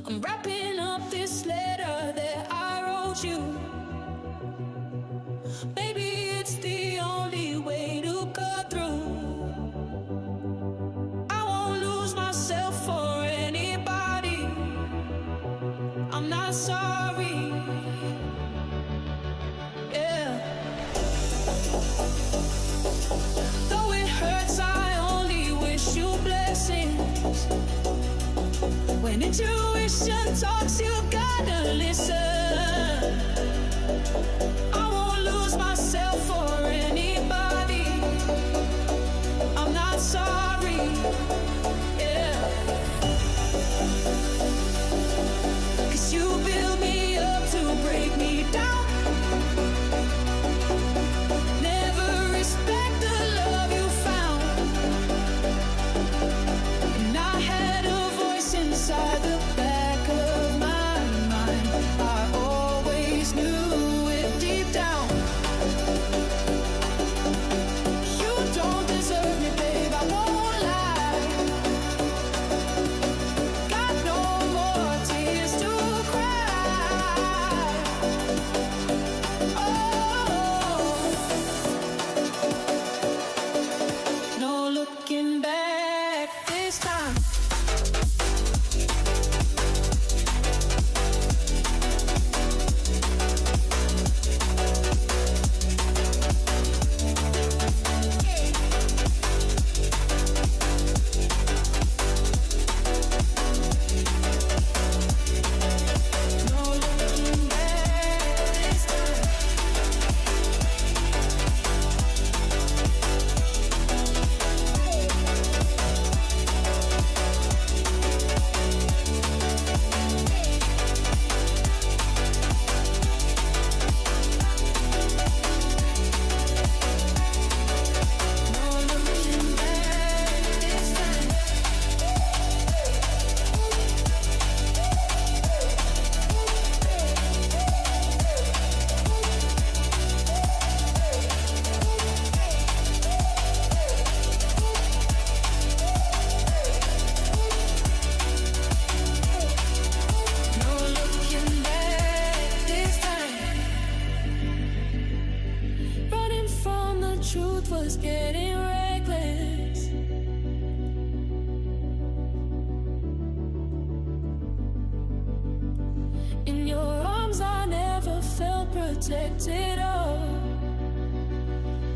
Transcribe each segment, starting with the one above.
I'm wrapping up this letter that I wrote you. Maybe it's the only way to go through. I won't lose myself for anybody. I'm not sorry. Yeah. Though it hurts, I only wish you blessings. When intuition talks, you gotta listen. I won't lose myself for anybody. I'm not sorry. Yeah. 'Cause you build me up to break me down. Never respect the love you found. And I had a voice inside the back of my mind. I always knew it deep down. You don't deserve me, babe, I won't lie. Got no more tears to cry. Oh, no looking back this time. No looking back this time. No looking back this time. No looking back this time. Running from the truth was getting reckless. In your arms I never felt protected.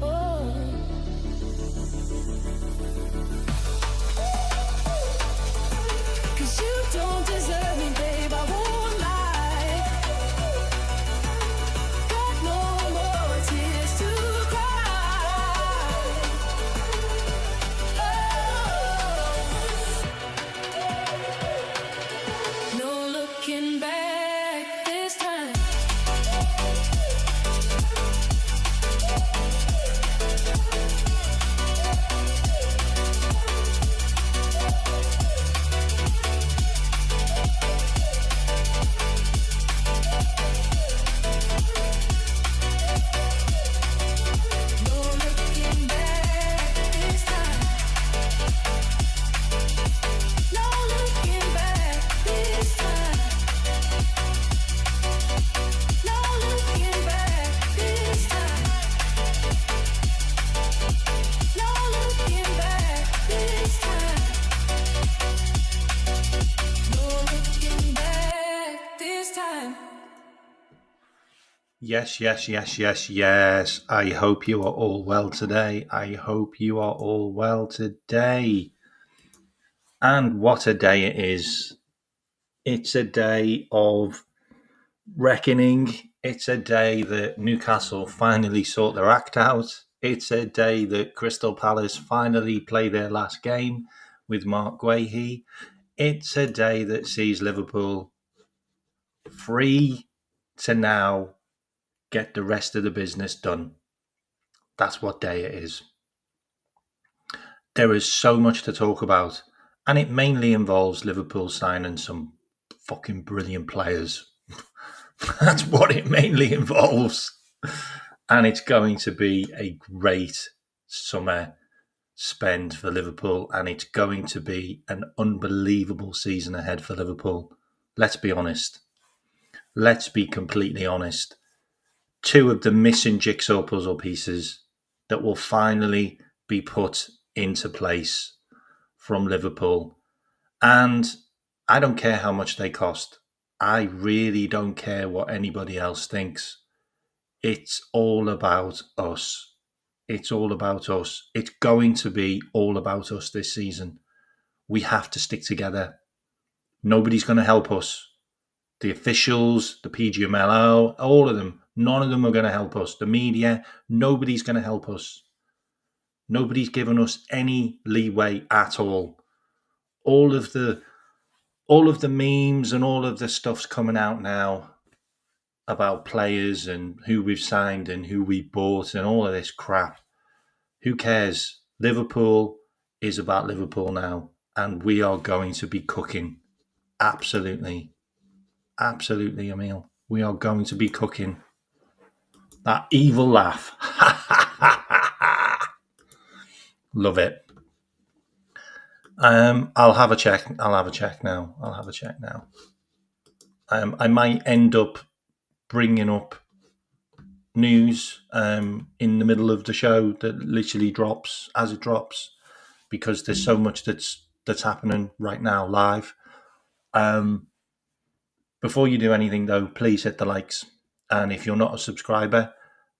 Oh. 'Cause you don't deserve me, babe, I won't lie. Got no more tears to cry. Oh. No looking back this time. No looking back this time. No looking back this time. No looking back this time. No looking back this time. No looking back this time. Yes, yes, yes, yes, yes. I hope you are all well today. I hope you are all well today. And what a day it is. It's a day of reckoning. It's a day that Newcastle finally sort their act out. It's a day that Crystal Palace finally play their last game with Mark Guehi. It's a day that sees Liverpool free to now get the rest of the business done. That's what day it is. There is so much to talk about, and it mainly involves Liverpool signing some fucking brilliant players. That's what it mainly involves. And it's going to be a great summer spend for Liverpool, and it's going to be an unbelievable season ahead for Liverpool. let's be honest. Let's be completely honest. Two of the missing jigsaw puzzle pieces that will finally be put into place from Liverpool. And I don't care how much they cost. I really don't care what anybody else thinks. It's all about us. It's all about us. It's going to be all about us this season. We have to stick together. Nobody's going to help us. The officials, the PGMLO, all of them, none of them are going to help us. The media, nobody's going to help us. Nobody's given us any leeway at all. All of the memes and all of the stuff's coming out now about players and who we've signed and who we bought and all of this crap. Who cares? Liverpool is about Liverpool now, and we are going to be cooking. Absolutely. Absolutely, Emil. We are going to be cooking. That evil laugh. Love it. I'll have a check now. I might end up bringing up news in the middle of the show that literally drops as it drops, because there's so much that's happening right now live. Before you do anything though, please hit the likes, and if you're not a subscriber,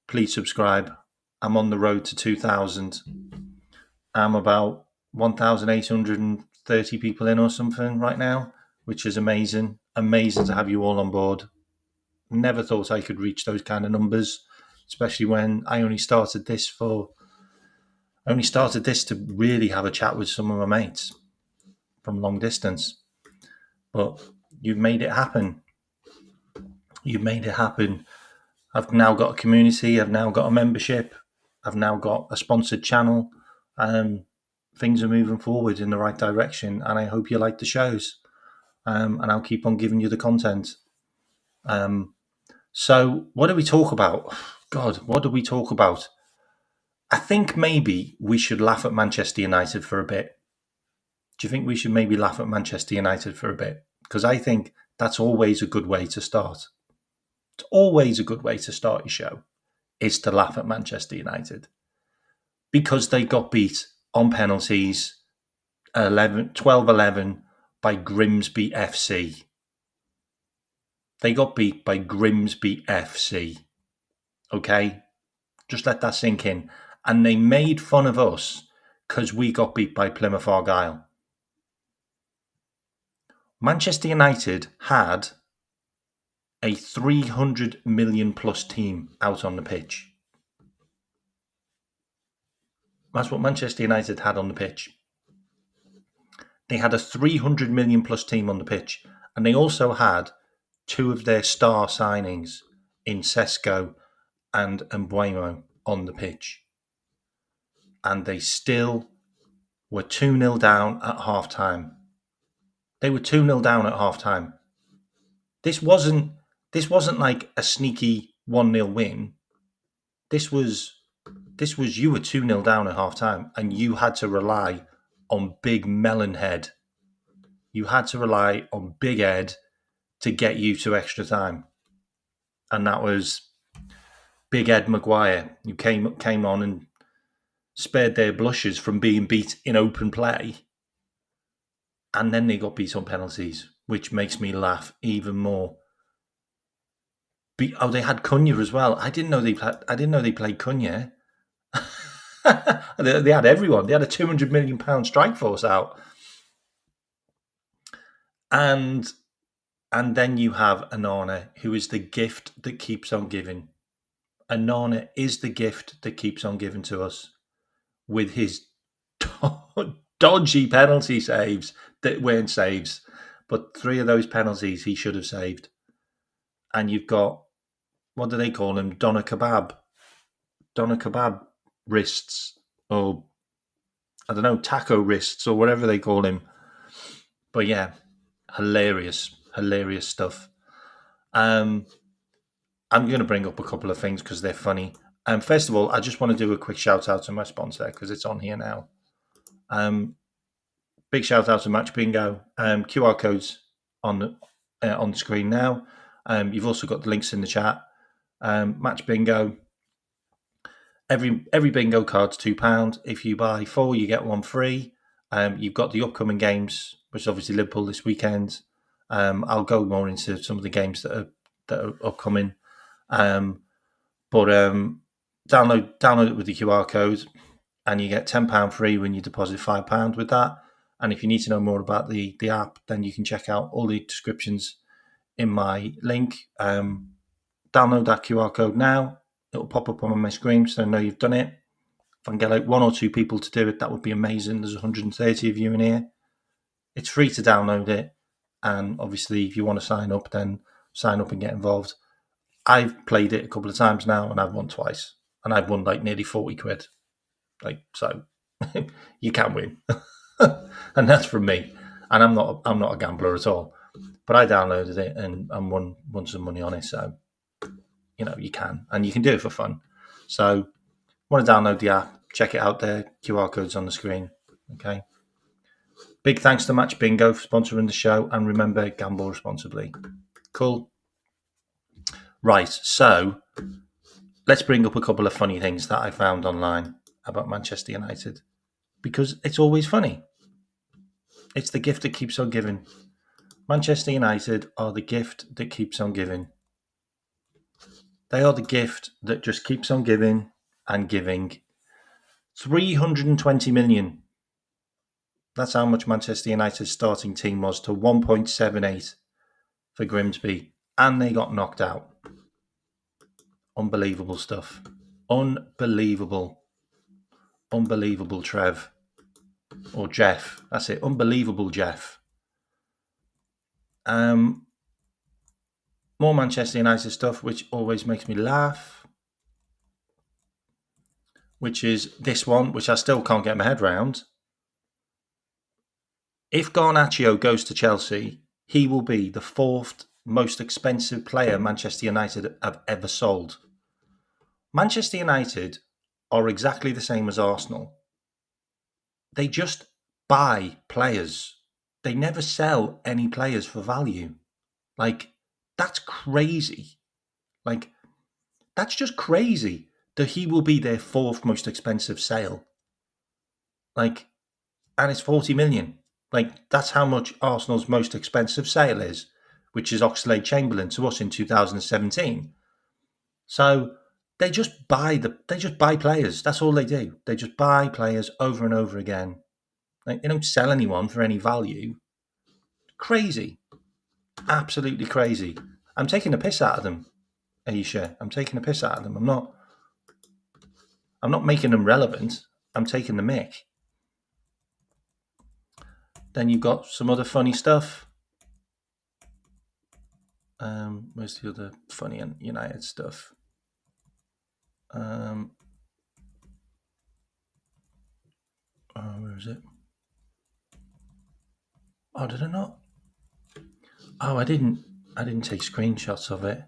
please subscribe. I'm on the road to 2,000. I'm about 1,830 people in or something right now, which is amazing. Amazing to have you all on board. Never thought I could reach those kind of numbers, especially when I only started this to really have a chat with some of my mates from long distance. But you've made it happen. I've now got a community. I've now got a membership. I've now got a sponsored channel. Things are moving forward in the right direction, and I hope you like the shows. And I'll keep on giving you the content. So what do we talk about? God, what do we talk about? I think maybe we should laugh at Manchester United for a bit. Do you think we should maybe laugh at Manchester United for a bit? Because I think that's always a good way to start. It's always a good way to start your show, is to laugh at Manchester United. Because they got beat on penalties 12-11 by Grimsby FC. They got beat by Grimsby FC. Okay? Just let that sink in. And they made fun of us because we got beat by Plymouth Argyle. Manchester United had a 300 million plus team out on the pitch. That's what Manchester United had on the pitch. They had a 300 million plus team on the pitch, and they also had two of their star signings in Sesko and Mbuemo on the pitch. And they still were 2-0 down at half-time. They were 2-0 down at half-time. This wasn't like a sneaky 1-0 win. This was you were 2-0 down at half-time, and you had to rely on Big Melonhead. You had to rely on Big Ed to get you to extra time. And that was Big Ed Maguire, who came on and spared their blushes from being beat in open play. And then they got beat on penalties, which makes me laugh even more. They had Cunha as well. I didn't know they played Cunha. They had everyone. They had a £200 million strike force out. And then you have Onana, who is the gift that keeps on giving. Onana is the gift that keeps on giving to us with his dodgy penalty saves that weren't saves. But 3 of those penalties he should have saved. And you've got, what do they call him? Doner kebab wrists, or I don't know, taco wrists, or whatever they call him. But yeah, hilarious stuff. I'm going to bring up a couple of things because they're funny. First of all, I just want to do a quick shout out to my sponsor because it's on here now. Big shout out to Match Bingo. QR codes on on the screen now. You've also got the links in the chat. Match bingo. Every bingo card's £2. If you buy 4, you get 1 free. You've got the upcoming games, which is obviously Liverpool this weekend. I'll go more into some of the games that are upcoming. But download it with the QR code, and you get £10 free when you deposit £5 with that. And if you need to know more about the app, then you can check out all the descriptions in my link. Download that QR code now. It'll pop up on my screen so I know you've done it. If I can get like 1 or 2 people to do it, that would be amazing. There's 130 of you in here. It's free to download it. And obviously, if you want to sign up, then sign up and get involved. I've played it a couple of times now, and I've won twice. And I've won like nearly 40 quid. So you can win. And that's from me. And I'm not a gambler at all. But I downloaded it and won some money on it. So, you can. And you can do it for fun. So, want to download the app, check it out there. QR code's on the screen. Okay. Big thanks to Match Bingo for sponsoring the show. And remember, gamble responsibly. Cool. Right. So, let's bring up a couple of funny things that I found online about Manchester United. Because it's always funny. It's the gift that keeps on giving. Manchester United are the gift that keeps on giving. They are the gift that just keeps on giving and giving. 320 million. That's how much Manchester United's starting team was to 1.78 for Grimsby. And they got knocked out. Unbelievable stuff. Unbelievable, Trev. Or Jeff. That's it. Unbelievable, Jeff. More Manchester United stuff, which always makes me laugh, which is this one, which I still can't get my head around. If Garnacho goes to Chelsea, he will be the 4th most expensive player Manchester United have ever sold. Manchester United are exactly the same as Arsenal. They just buy players. They never sell any players for value. That's crazy. That's just crazy that he will be their 4th most expensive sale. And it's 40 million. That's how much Arsenal's most expensive sale is, which is Oxlade-Chamberlain to us in 2017. So they just buy players. That's all they do. They just buy players over and over again. They don't sell anyone for any value. Crazy. Absolutely crazy. I'm taking the piss out of them, Aisha. I'm taking the piss out of them. I'm not making them relevant. I'm taking the mick. Then you've got some other funny stuff. Where's the other funny United stuff? Where is it? Oh, did I not? Oh, I didn't take screenshots of it.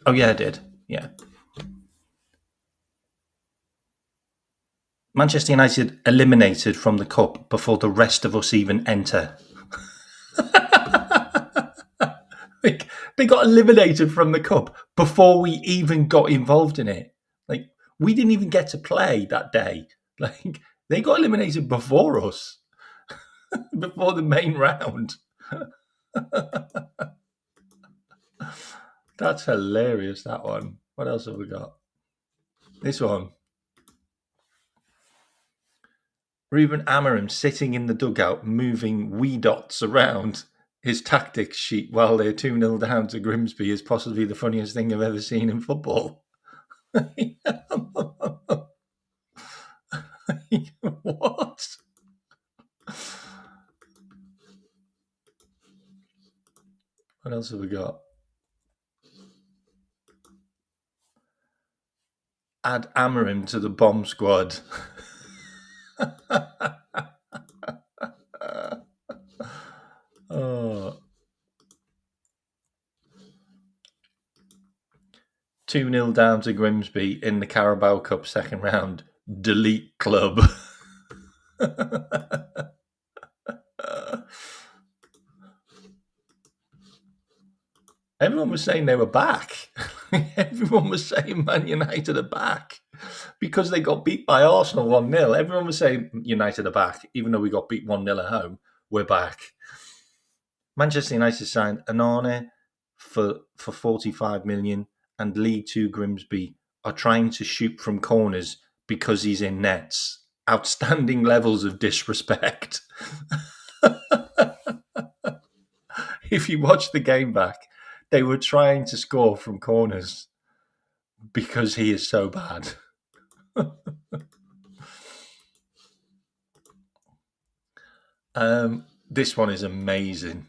Oh, yeah, I did. Yeah. Manchester United eliminated from the cup before the rest of us even enter. They got eliminated from the cup before we even got involved in it. We didn't even get to play that day. They got eliminated before us, before the main round. That's hilarious, that one. What else have we got? This one. Ruben Amorim sitting in the dugout moving wee dots around his tactics sheet while they're 2-0 down to Grimsby is possibly the funniest thing I've ever seen in football. What? What else have we got? Add Amorim to the bomb squad. Oh. 2-0 down to Grimsby in the Carabao Cup second round. Delete club. Everyone was saying they were back. Everyone was saying Man United are back because they got beat by Arsenal 1-0. Everyone was saying United are back, even though we got beat 1-0 at home. We're back. Manchester United signed Anane for 45 million, and League Two Grimsby are trying to shoot from corners because he's in nets. Outstanding levels of disrespect. If you watch the game back, they were trying to score from corners because he is so bad. This one is amazing.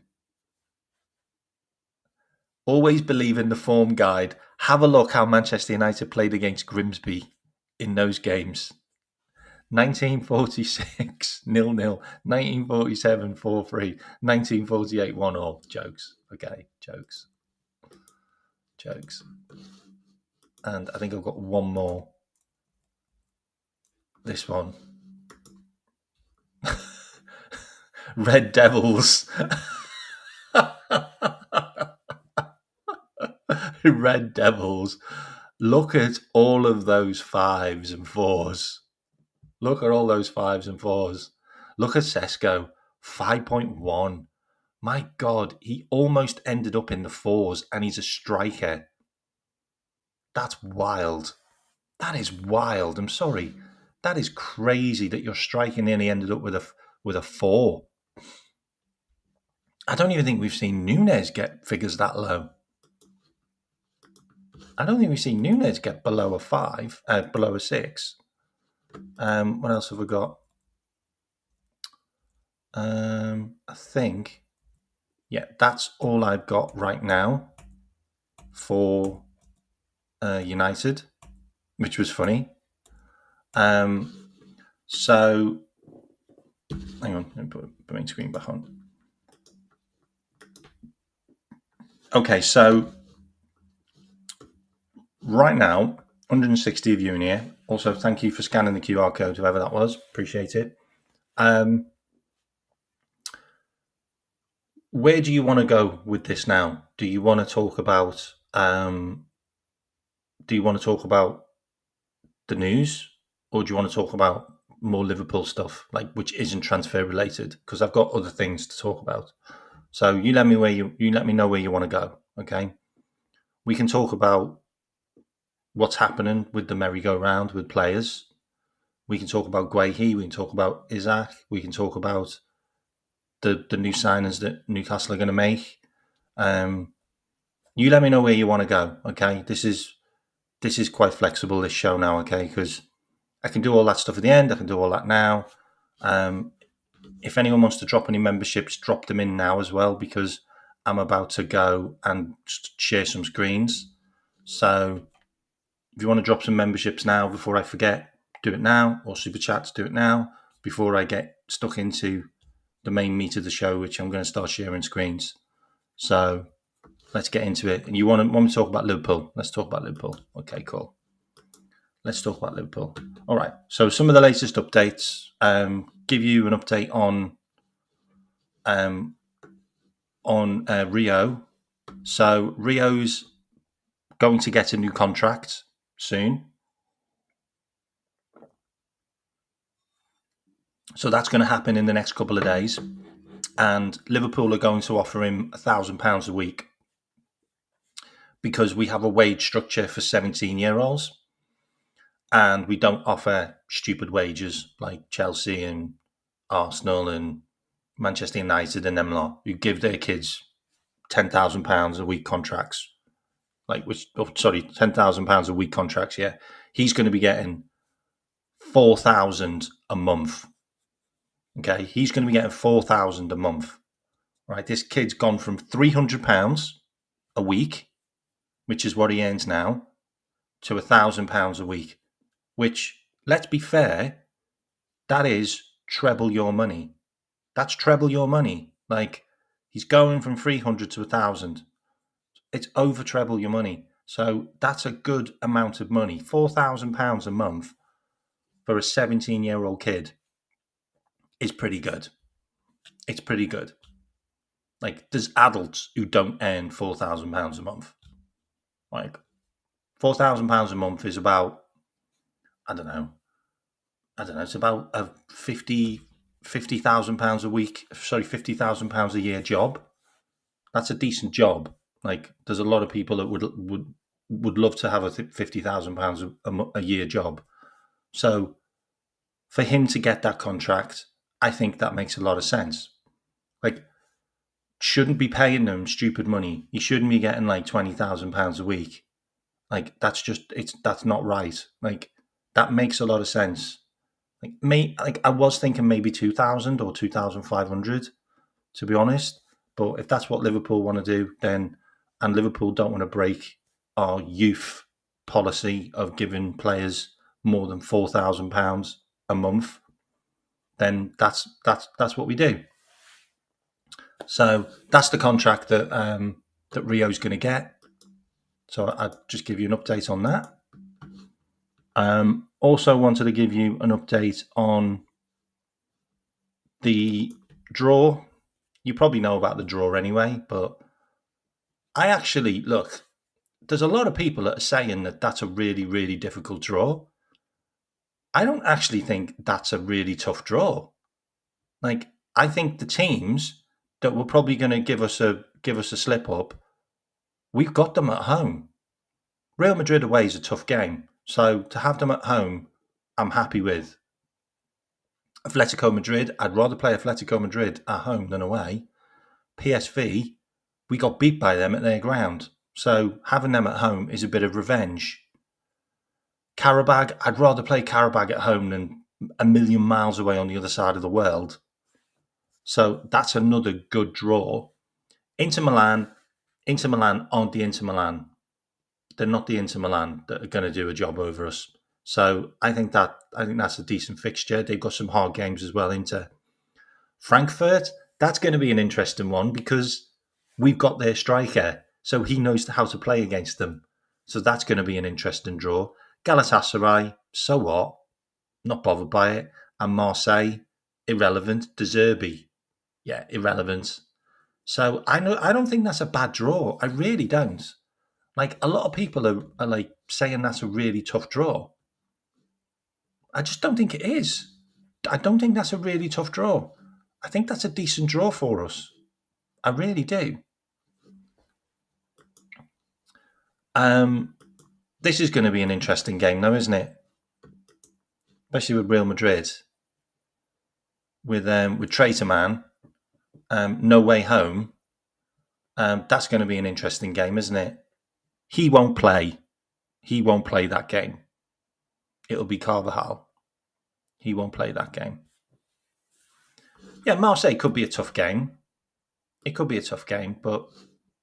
Always believe in the form guide. Have a look how Manchester United played against Grimsby in those games. 1946 0-0, 1947 4-3, 1948 1-all. Jokes. Okay, jokes. And I think I've got one more. This one. Red Devils. Red Devils. Look at all of those 5s and 4s. Look at all those 5s and 4s. Look at Sesko, 5.1. My God, he almost ended up in the 4s, and he's a striker. That's wild. That is wild. I'm sorry. That is crazy that your striker nearly ended up with a 4. I don't even think we've seen Nunes get figures that low. I don't think we've seen Nunes get below a 5, below a 6. What else have we got? I think, yeah, that's all I've got right now for United, which was funny. So, hang on, let me put the main screen back on. Okay, so right now, 160 of you in here. Also, thank you for scanning the QR code, whoever that was. Appreciate it. Where do you want to go with this now? Do you want to talk about the news, or do you want to talk about more Liverpool stuff, like which isn't transfer related? Because I've got other things to talk about. So you let me know where you want to go. Okay, we can talk about what's happening with the merry-go-round with players. We can talk about Guehi. We can talk about Isaac. We can talk about the new signings that Newcastle are going to make. You let me know where you want to go. Okay, this is quite flexible, this show now. Okay, because I can do all that stuff at the end. I can do all that now. If anyone wants to drop any memberships, drop them in now as well, because I'm about to go and share some screens. So if you want to drop some memberships now before I forget, do it now, or super chats, do it now before I get stuck into the main meat of the show, which I'm going to start sharing screens. So let's get into it. And you want me to talk about Liverpool? Let's talk about Liverpool. Okay, cool. Let's talk about Liverpool. All right. So some of the latest updates. Give you an update on Rio. So Rio's going to get a new contract soon. So that's going to happen in the next couple of days. And Liverpool are going to offer him £1,000 a week because we have a wage structure for 17-year-olds. And we don't offer stupid wages like Chelsea and Arsenal and Manchester United and them lot, who give their kids £10,000 a week contracts. £10,000 a week contracts, yeah. He's going to be getting $4,000 a month. Okay, he's going to be getting $4,000 a month. Right, this kid's gone from £300 a week, which is what he earns now, to £1,000 a week. Which, let's be fair, that is treble your money. That's treble your money. Like, he's going from 300 to 1,000. It's over treble your money. So that's a good amount of money. £4,000 a month for a 17-year-old kid is pretty good. It's pretty good. Like, there's adults who don't earn £4,000 a month. Like, £4,000 a month is about, I don't know, it's about a £50,000 a week. Sorry, £50,000 a year job. That's a decent job. Like, there's a lot of people that would love to have a £50,000 a year job. So for him to get that contract, I think that makes a lot of sense. Like, shouldn't be paying them stupid money. He shouldn't be getting like £20,000 a week. Like, that's not right. Like, that makes a lot of sense. Like I was thinking maybe 2,000 or 2,500, to be honest. But if that's what Liverpool want to do, then, and Liverpool don't want to break our youth policy of giving players more than £4,000 a month, then that's what we do. So that's the contract that Rio's going to get. So I'll just give you an update on that. Also wanted to give you an update on the draw. You probably know about the draw anyway, but I actually, look, there's a lot of people that are saying that that's a really, really difficult draw. I don't actually think that's a really tough draw. Like, I think the teams that were probably going to give us a slip up, we've got them at home. Real Madrid away is a tough game, so to have them at home, I'm happy with. Atletico Madrid, I'd rather play Atletico Madrid at home than away. PSV, we got beat by them at their ground, so having them at home is a bit of revenge. Karabag, I'd rather play Karabag at home than a million miles away on the other side of the world. So that's another good draw. Inter Milan aren't the Inter Milan. They're not the Inter Milan that are going to do a job over us. So I think that's a decent fixture. They've got some hard games as well. Inter Frankfurt, that's going to be an interesting one because we've got their striker, so he knows how to play against them. So that's going to be an interesting draw. Galatasaray, so what? Not bothered by it. And Marseille, irrelevant. De Zerbi, yeah, irrelevant. So I don't think that's a bad draw. I really don't. Like, a lot of people are like saying that's a really tough draw. I just don't think it is. I don't think that's a really tough draw. I think that's a decent draw for us. I really do. This is going to be an interesting game, though, isn't it? Especially with Real Madrid, with Traitor Man, no way home. That's going to be an interesting game, isn't it? He won't play. He won't play that game. It'll be Carvajal. He won't play that game. Yeah, Marseille could be a tough game. It could be a tough game, but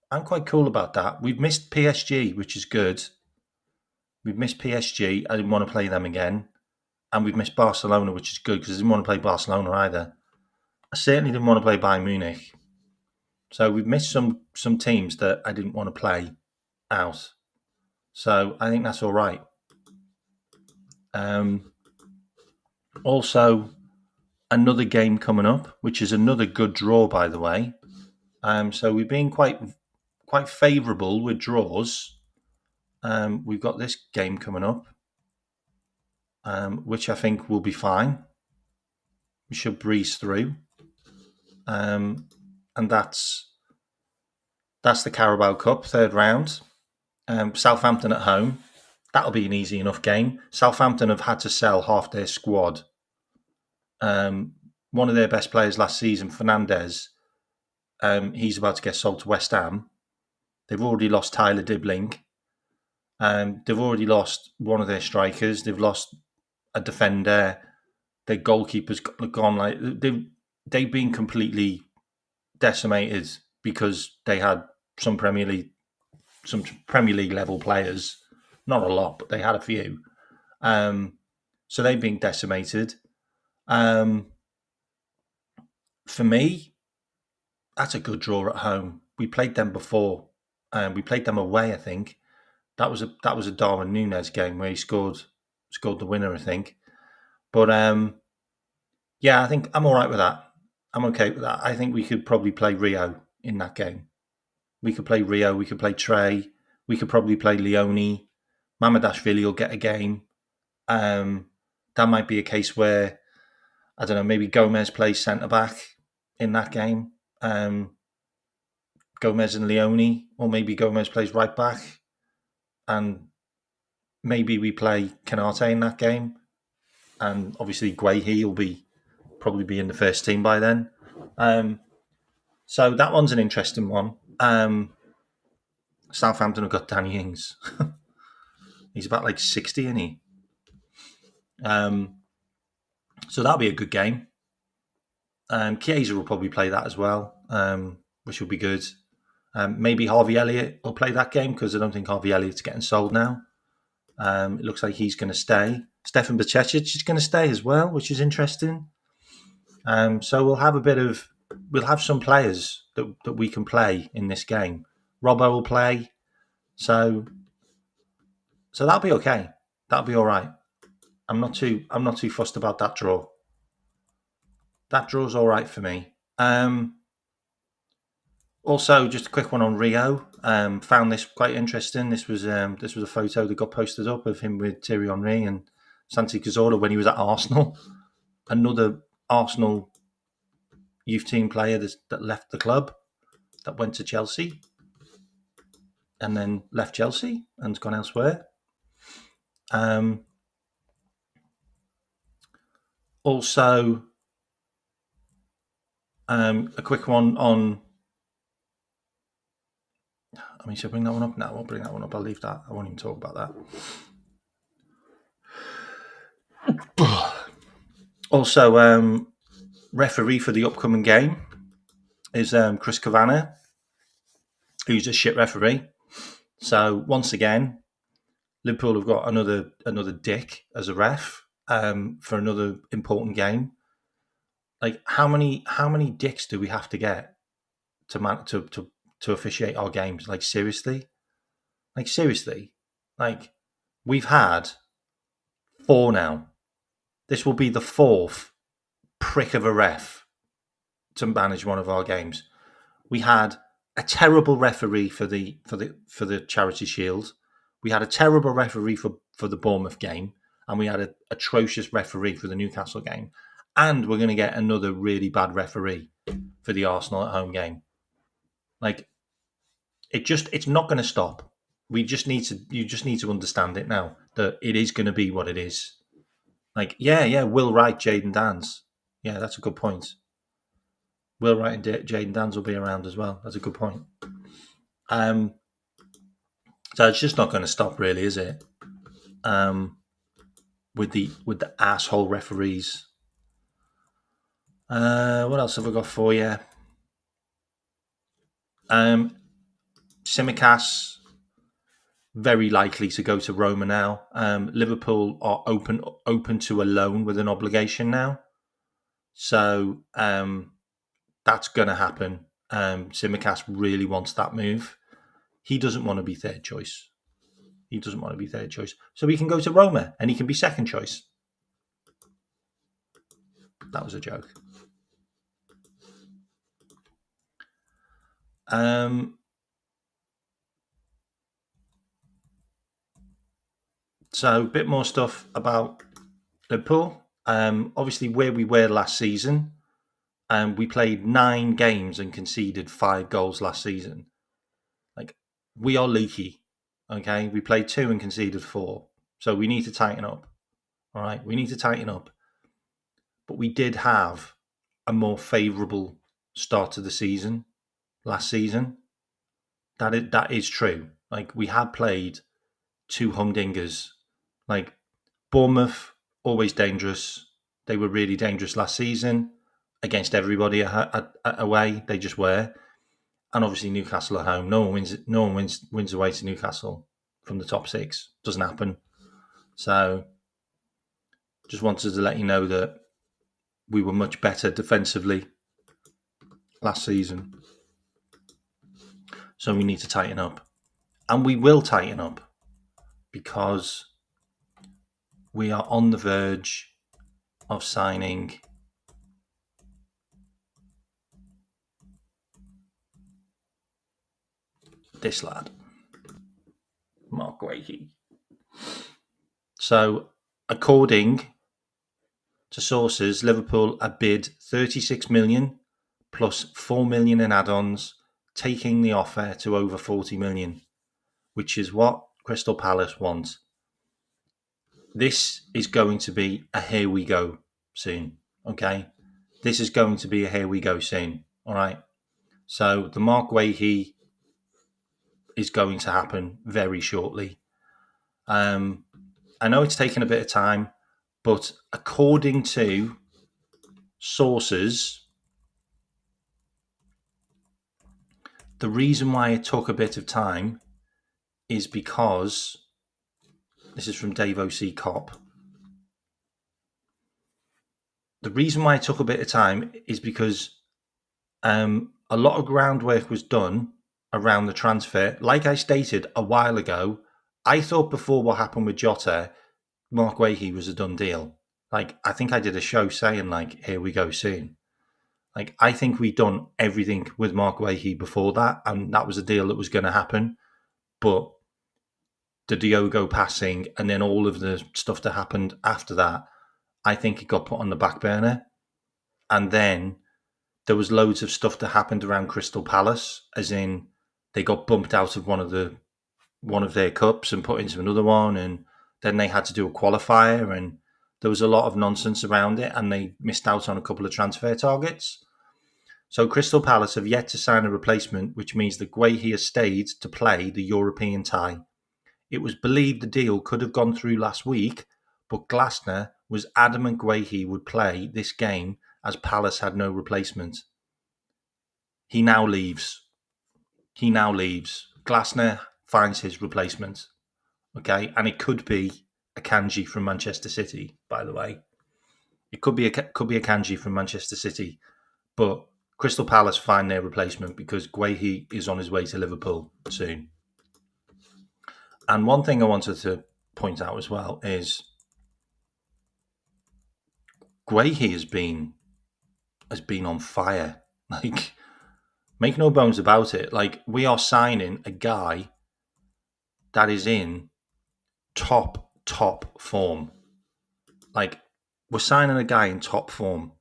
I'm quite cool about that. We've missed PSG, which is good. We've missed PSG. I didn't want to play them again. And we've missed Barcelona, which is good because I didn't want to play Barcelona either. I certainly didn't want to play Bayern Munich. So we've missed some teams that I didn't want to play out. So I think that's all right. Also, another game coming up, which is another good draw, by the way. So we've been quite favourable with draws. We've got this game coming up, which I think will be fine. We should breeze through. And that's the Carabao Cup, third round. Southampton at home. That'll be an easy enough game. Southampton have had to sell half their squad. One of their best players last season, Fernandez, he's about to get sold to West Ham. They've already lost Tyler Dibling. They've already lost one of their strikers. They've lost a defender. Their goalkeeper's gone. Like, they've been completely decimated because they had some Premier League level players. Not a lot, but they had a few. So they've been decimated. For me, that's a good draw at home. We played them before. We played them away, I think. That was a Darwin Núñez game where he scored the winner, I think. But yeah, I think I'm all right with that. I'm okay with that. I think we could probably play Rio in that game. We could play Rio, we could play Trey, we could probably play Leone. Mamadashvili will get a game. That might be a case where, I don't know, maybe Gomez plays centre-back in that game. Gomez and Leone, or maybe Gomez plays right-back. And maybe we play Canate in that game. And obviously Guehi will probably be in the first team by then. So that one's an interesting one. Southampton have got Danny Ings. He's about like 60, isn't he? So that'll be a good game. Chiesa will probably play that as well, which will be good. Maybe Harvey Elliott will play that game because I don't think Harvey Elliott's getting sold now. It looks like he's going to stay. Stefan Bacecic is going to stay as well, which is interesting. So we'll have some players that we can play in this game. Robbo will play, so that'll be okay. That'll be all right. I'm not too fussed about that draw. That draw's all right for me. Also, just a quick one on Rio. Found this quite interesting. This was a photo that got posted up of him with Thierry Henry and Santi Cazorla when he was at Arsenal. Another Arsenal youth team player that left the club, that went to Chelsea, and then left Chelsea and's gone elsewhere. Also, a quick one on. I mean, should I bring that one up? No, I won't bring that one up. I'll leave that. I won't even talk about that. Also, referee for the upcoming game is Chris Kavanagh, who's a shit referee. So once again, Liverpool have got another dick as a ref for another important game. Like how many dicks do we have to get to officiate our games? Like seriously, like we've had 4 now. This will be the 4th prick of a ref to manage one of our games. We had a terrible referee for the Charity Shield. We had a terrible referee for the Bournemouth game, and we had an atrocious referee for the Newcastle game. And we're going to get another really bad referee for the Arsenal at home game. Like, it's not going to stop. You just need to understand it now that it is going to be what it is. Like, yeah, Will Wright, Jayden Danns. Yeah, that's a good point. Will Wright and Jayden Danns will be around as well. That's a good point. So it's just not going to stop, really, is it? With the asshole referees. What else have I got for you? Tsimikas very likely to go to Roma now. Liverpool are open to a loan with an obligation now, so that's going to happen. Tsimikas really wants that move. He doesn't want to be third choice. So he can go to Roma and he can be second choice. That was a joke. So a bit more stuff about Liverpool. Obviously, where we were last season, we played 9 games and conceded 5 goals last season. Like, we are leaky. Okay, we played 2 and conceded 4. So we need to tighten up. All right, we need to tighten up. But we did have a more favourable start to the season last season. That is true. Like, we had played 2 humdingers. Like, Bournemouth, always dangerous. They were really dangerous last season against everybody away. They just were. And obviously Newcastle at home. No one wins away to Newcastle from the top 6. Doesn't happen. So just wanted to let you know that we were much better defensively last season. So we need to tighten up. And we will tighten up because we are on the verge of signing This lad, Mark Wakey. So, according to sources, Liverpool are bid 36 million plus 4 million in add-ons, taking the offer to over 40 million, which is what Crystal Palace want. This is going to be a here we go soon. Okay, this is going to be a here we go soon. All right. So the Mark Wakey is going to happen very shortly. I know it's taken a bit of time, but according to sources, the reason why it took a bit of time is because this is from Dave O.C. Cop. The reason why it took a bit of time is because a lot of groundwork was done around the transfer. Like I stated a while ago, I thought before what happened with Jota, Mark Wakey was a done deal. Like, I think I did a show saying, like, here we go soon. Like, I think we'd done everything with Mark Wakey before that, and that was a deal that was going to happen. But the Diogo passing and then all of the stuff that happened after that, I think it got put on the back burner. And then there was loads of stuff that happened around Crystal Palace, as in they got bumped out of one of their cups and put into another one, and then they had to do a qualifier, and there was a lot of nonsense around it, and they missed out on a couple of transfer targets. So Crystal Palace have yet to sign a replacement, which means that Guehi has stayed to play the European tie. It was believed the deal could have gone through last week, but Glasner was adamant Guehi would play this game as Palace had no replacement. He now leaves. Glasner finds his replacement. Okay, and it could be a Kanji from Manchester City, by the way. It could be a Kanji from Manchester City, but Crystal Palace find their replacement because Guehi is on his way to Liverpool soon. And one thing I wanted to point out as well is Guehi has been on fire. Like, make no bones about it. Like, we are signing a guy that is in top form. Like, we're signing a guy in top form.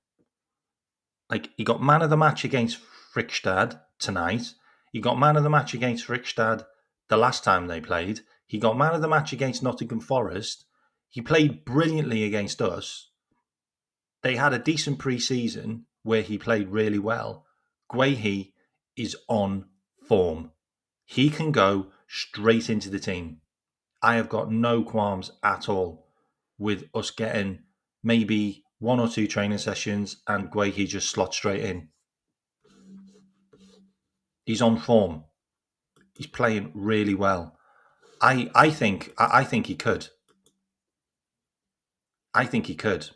Like, he got man of the match against Frickstad tonight. He got man of the match against Frickstad the last time they played. He got man of the match against Nottingham Forest. He played brilliantly against us. They had a decent pre-season where he played really well. Guehi is on form. He can go straight into the team. I have got no qualms at all with us getting maybe one or two training sessions and Guehi just slots straight in. He's on form. He's playing really well. I think he could. I think he could.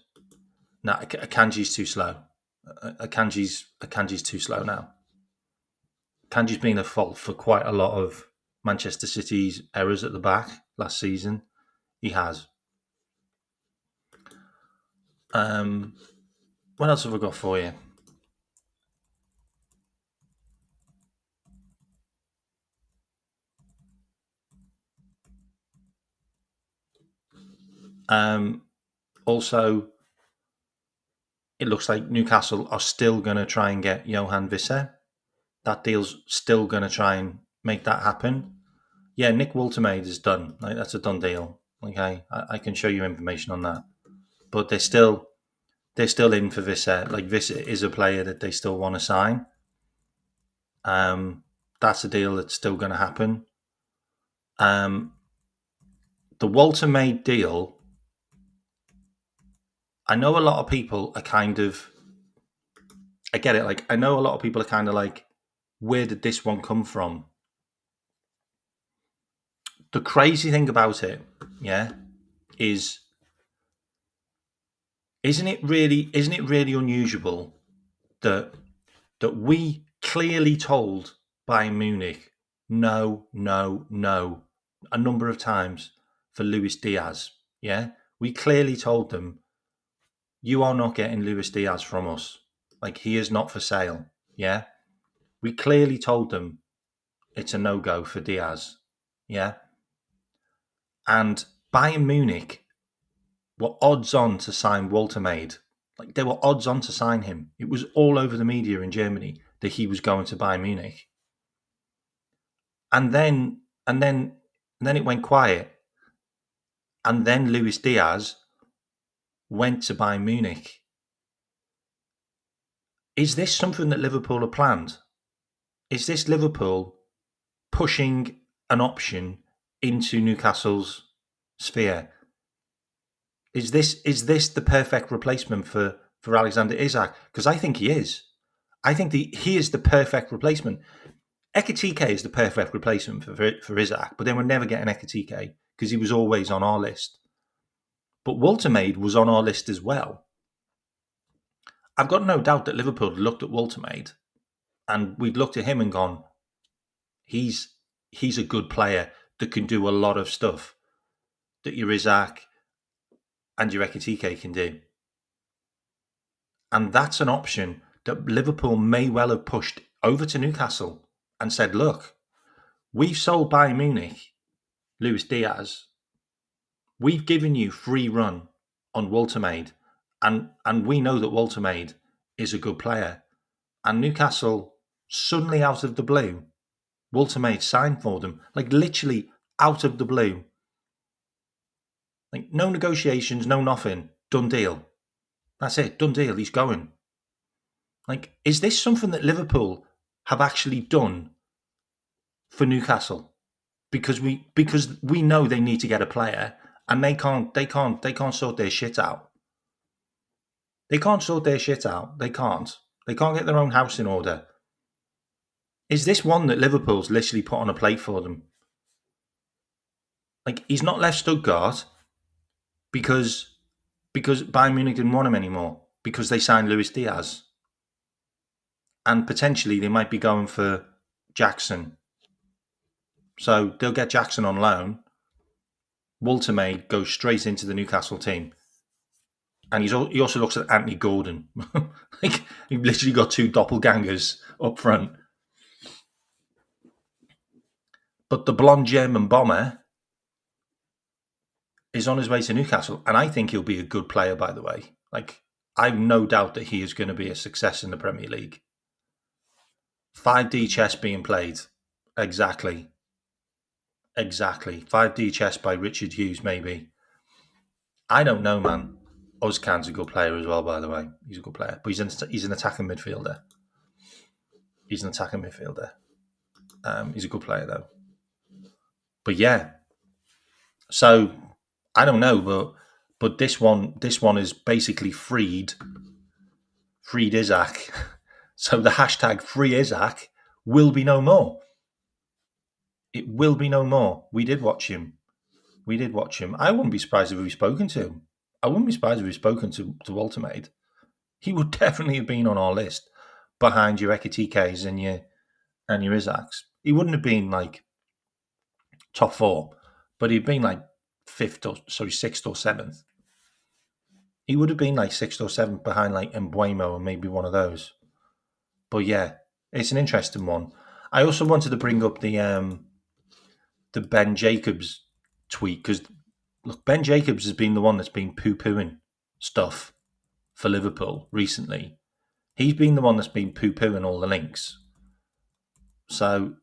Now, Akanji's too slow. Akanji's too slow now. Akanji's been a fault for quite a lot of Manchester City's errors at the back last season. He has. What else have I got for you? Also, it looks like Newcastle are still going to try and get Johan Visse. That deal's still going to try and make that happen. Yeah, Nick Woltermaid is done. Like, that's a done deal. Okay, I can show you information on that. But they're still in for Visse. Like, Visse is a player that they still want to sign. That's a deal that's still going to happen. The Woltermaid deal, I know a lot of people are kind of, I get it. Like, I know a lot of people are kind of like, where did this one come from? The crazy thing about it, yeah, isn't it really unusual that we clearly told Bayern Munich no a number of times for Luis Diaz, yeah? We clearly told them, you are not getting Luis Diaz from us. Like, he is not for sale, yeah? We clearly told them it's a no-go for Diaz. Yeah. And Bayern Munich were odds on to sign Walter Maid. Like, they were odds on to sign him. It was all over the media in Germany that he was going to Bayern Munich. And then it went quiet. And then Luis Diaz went to Bayern Munich. Is this something that Liverpool have planned? Is this Liverpool pushing an option into Newcastle's sphere? Is this the perfect replacement for Alexander Isak? Because I think he is. I think he is the perfect replacement. Ekitike is the perfect replacement for Isak, but then we're never getting Ekitike because he was always on our list. But Walter Maid was on our list as well. I've got no doubt that Liverpool looked at Walter Maid and we'd looked at him and gone, he's a good player that can do a lot of stuff that your Isak and your Ekitike can do. And that's an option that Liverpool may well have pushed over to Newcastle and said, look, we've sold Bayern Munich Luis Diaz. We've given you free run on Walter Maid, and we know that Walter Maid is a good player. And Newcastle, suddenly out of the blue, Walter Maid signed for them, like literally out of the blue. Like, no negotiations, no nothing, done deal. That's it, done deal, he's going. Like, is this something that Liverpool have actually done for Newcastle? Because we know they need to get a player and they can't sort their shit out. They can't sort their shit out. They can't get their own house in order. Is this one that Liverpool's literally put on a plate for them? Like, he's not left Stuttgart because Bayern Munich didn't want him anymore, because they signed Luis Diaz. And potentially they might be going for Jackson. So they'll get Jackson on loan. Walter May goes straight into the Newcastle team. And he also looks at Anthony Gordon. Like, you've literally got two doppelgangers up front. But the blonde German bomber is on his way to Newcastle. And I think he'll be a good player, by the way. Like, I've no doubt that he is going to be a success in the Premier League. 5D chess being played. Exactly. 5D chess by Richard Hughes, maybe. I don't know, man. Ozcan's a good player as well, by the way. He's a good player. But he's an attacking midfielder. He's a good player, though. But yeah. So, I don't know, but this one is basically freed Isak. So the hashtag free Isak will be no more. It will be no more. We did watch him. I wouldn't be surprised if we've spoken to him. I wouldn't be surprised if we've spoken to Walter Maid. He would definitely have been on our list behind your Ekitikes and your Isaks. He wouldn't have been like top 4, but he'd been like 6th or 7th. He would have been like 6th or 7th behind like Mbuemo and maybe one of those. But yeah, it's an interesting one. I also wanted to bring up the Ben Jacobs tweet, because look, Ben Jacobs has been the one that's been poo-pooing stuff for Liverpool recently. He's been the one that's been poo-pooing all the links. So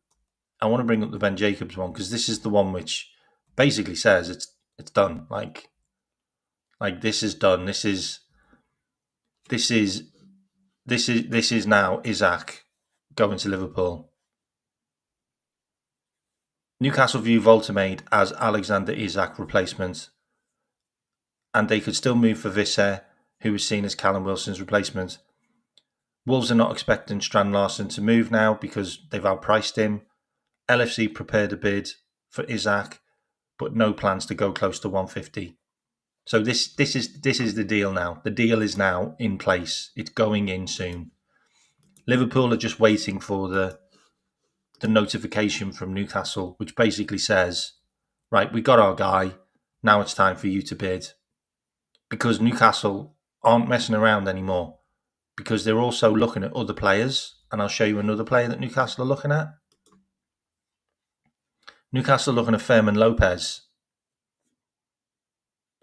I want to bring up the Ben Jacobs one, because this is the one which basically says it's done. Like this is done. This is now Isak going to Liverpool. Newcastle view Walter Maid as Alexander Isak replacement, and they could still move for Visser, who was seen as Callum Wilson's replacement. Wolves are not expecting Strand Larsen to move now because they've outpriced him. LFC prepared a bid for Isak, but no plans to go close to 150. So this is the deal now. The deal is now in place. It's going in soon. Liverpool are just waiting for the notification from Newcastle, which basically says, right, we got our guy. Now it's time for you to bid. Because Newcastle aren't messing around anymore, because they're also looking at other players. And I'll show you another player that Newcastle are looking at. Newcastle looking at Fermin Lopez.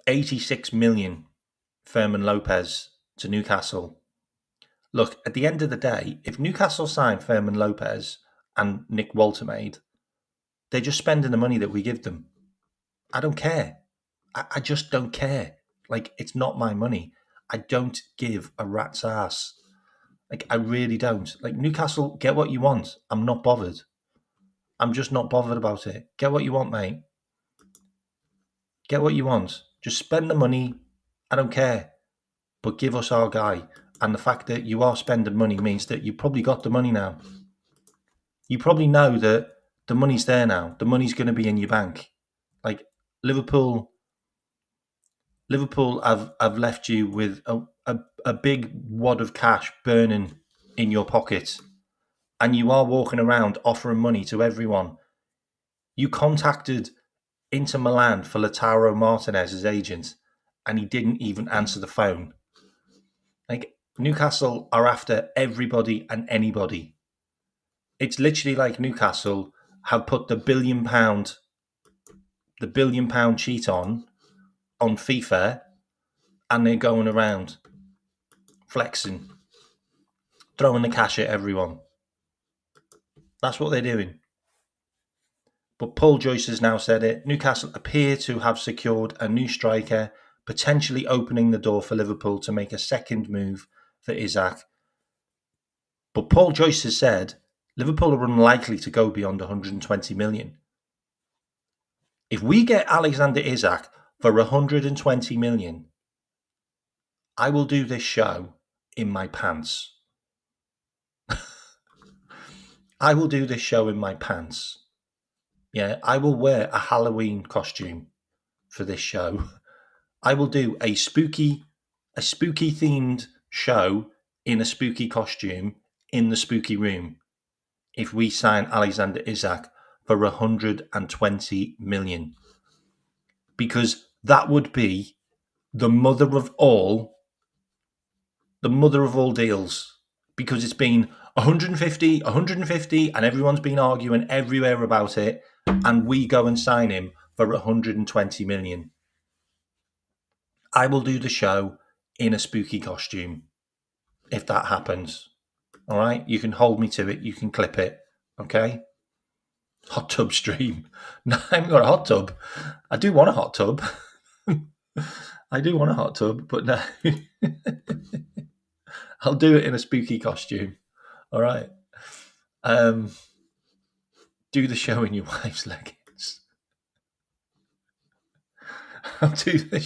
86 million Fermin Lopez to Newcastle. Look, at the end of the day, if Newcastle sign Fermin Lopez and Nick Waltermaid, they're just spending the money that we give them. I don't care. I just don't care. Like, it's not my money. I don't give a rat's ass. Like, I really don't. Like, Newcastle, get what you want. I'm not bothered. I'm just not bothered about it. Get what you want, mate. Get what you want. Just spend the money. I don't care. But give us our guy. And the fact that you are spending money means that you probably got the money now. You probably know that the money's there now. The money's going to be in your bank. Like, Liverpool have left you with a big wad of cash burning in your pocket, and you are walking around offering money to everyone. You contacted Inter Milan for Lautaro Martinez as agent, and he didn't even answer the phone. Like, Newcastle are after everybody and anybody. It's literally like Newcastle have put the £1 billion cheat on FIFA, and they're going around flexing, throwing the cash at everyone. That's what they're doing. But Paul Joyce has now said it. Newcastle appear to have secured a new striker, potentially opening the door for Liverpool to make a second move for Isak. But Paul Joyce has said Liverpool are unlikely to go beyond 120 million. If we get Alexander Isak for 120 million, I will do this show in my pants. I will do this show in my pants. Yeah, I will wear a Halloween costume for this show. I will do a spooky themed show in a spooky costume in the spooky room if we sign Alexander Isak for 120 million. Because that would be the mother of all deals. Because it's been 150, and everyone's been arguing everywhere about it, and we go and sign him for 120 million. I will do the show in a spooky costume if that happens. All right? You can hold me to it. You can clip it. Okay? Hot tub stream. No, I haven't got a hot tub. I do want a hot tub. I do want a hot tub, but no. I'll do it in a spooky costume. All right? Do the show in your wife's leggings. I'll do the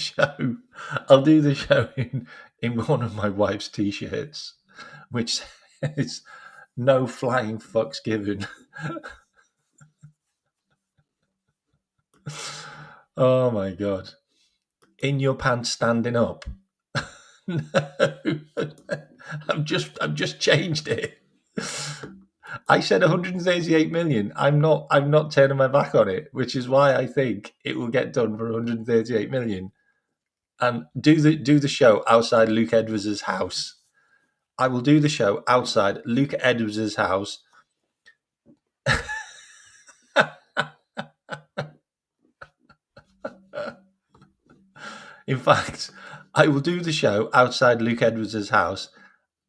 show in one of my wife's t-shirts, which says "No flying fucks given." Oh my god! In your pants, standing up. No, I've just changed it. I said 138 million. I'm not turning my back on it, which is why I think it will get done for 138 million. And do the show outside Luke Edwards' house. I will do the show outside Luke Edwards' house. In fact, I will do the show outside Luke Edwards' house,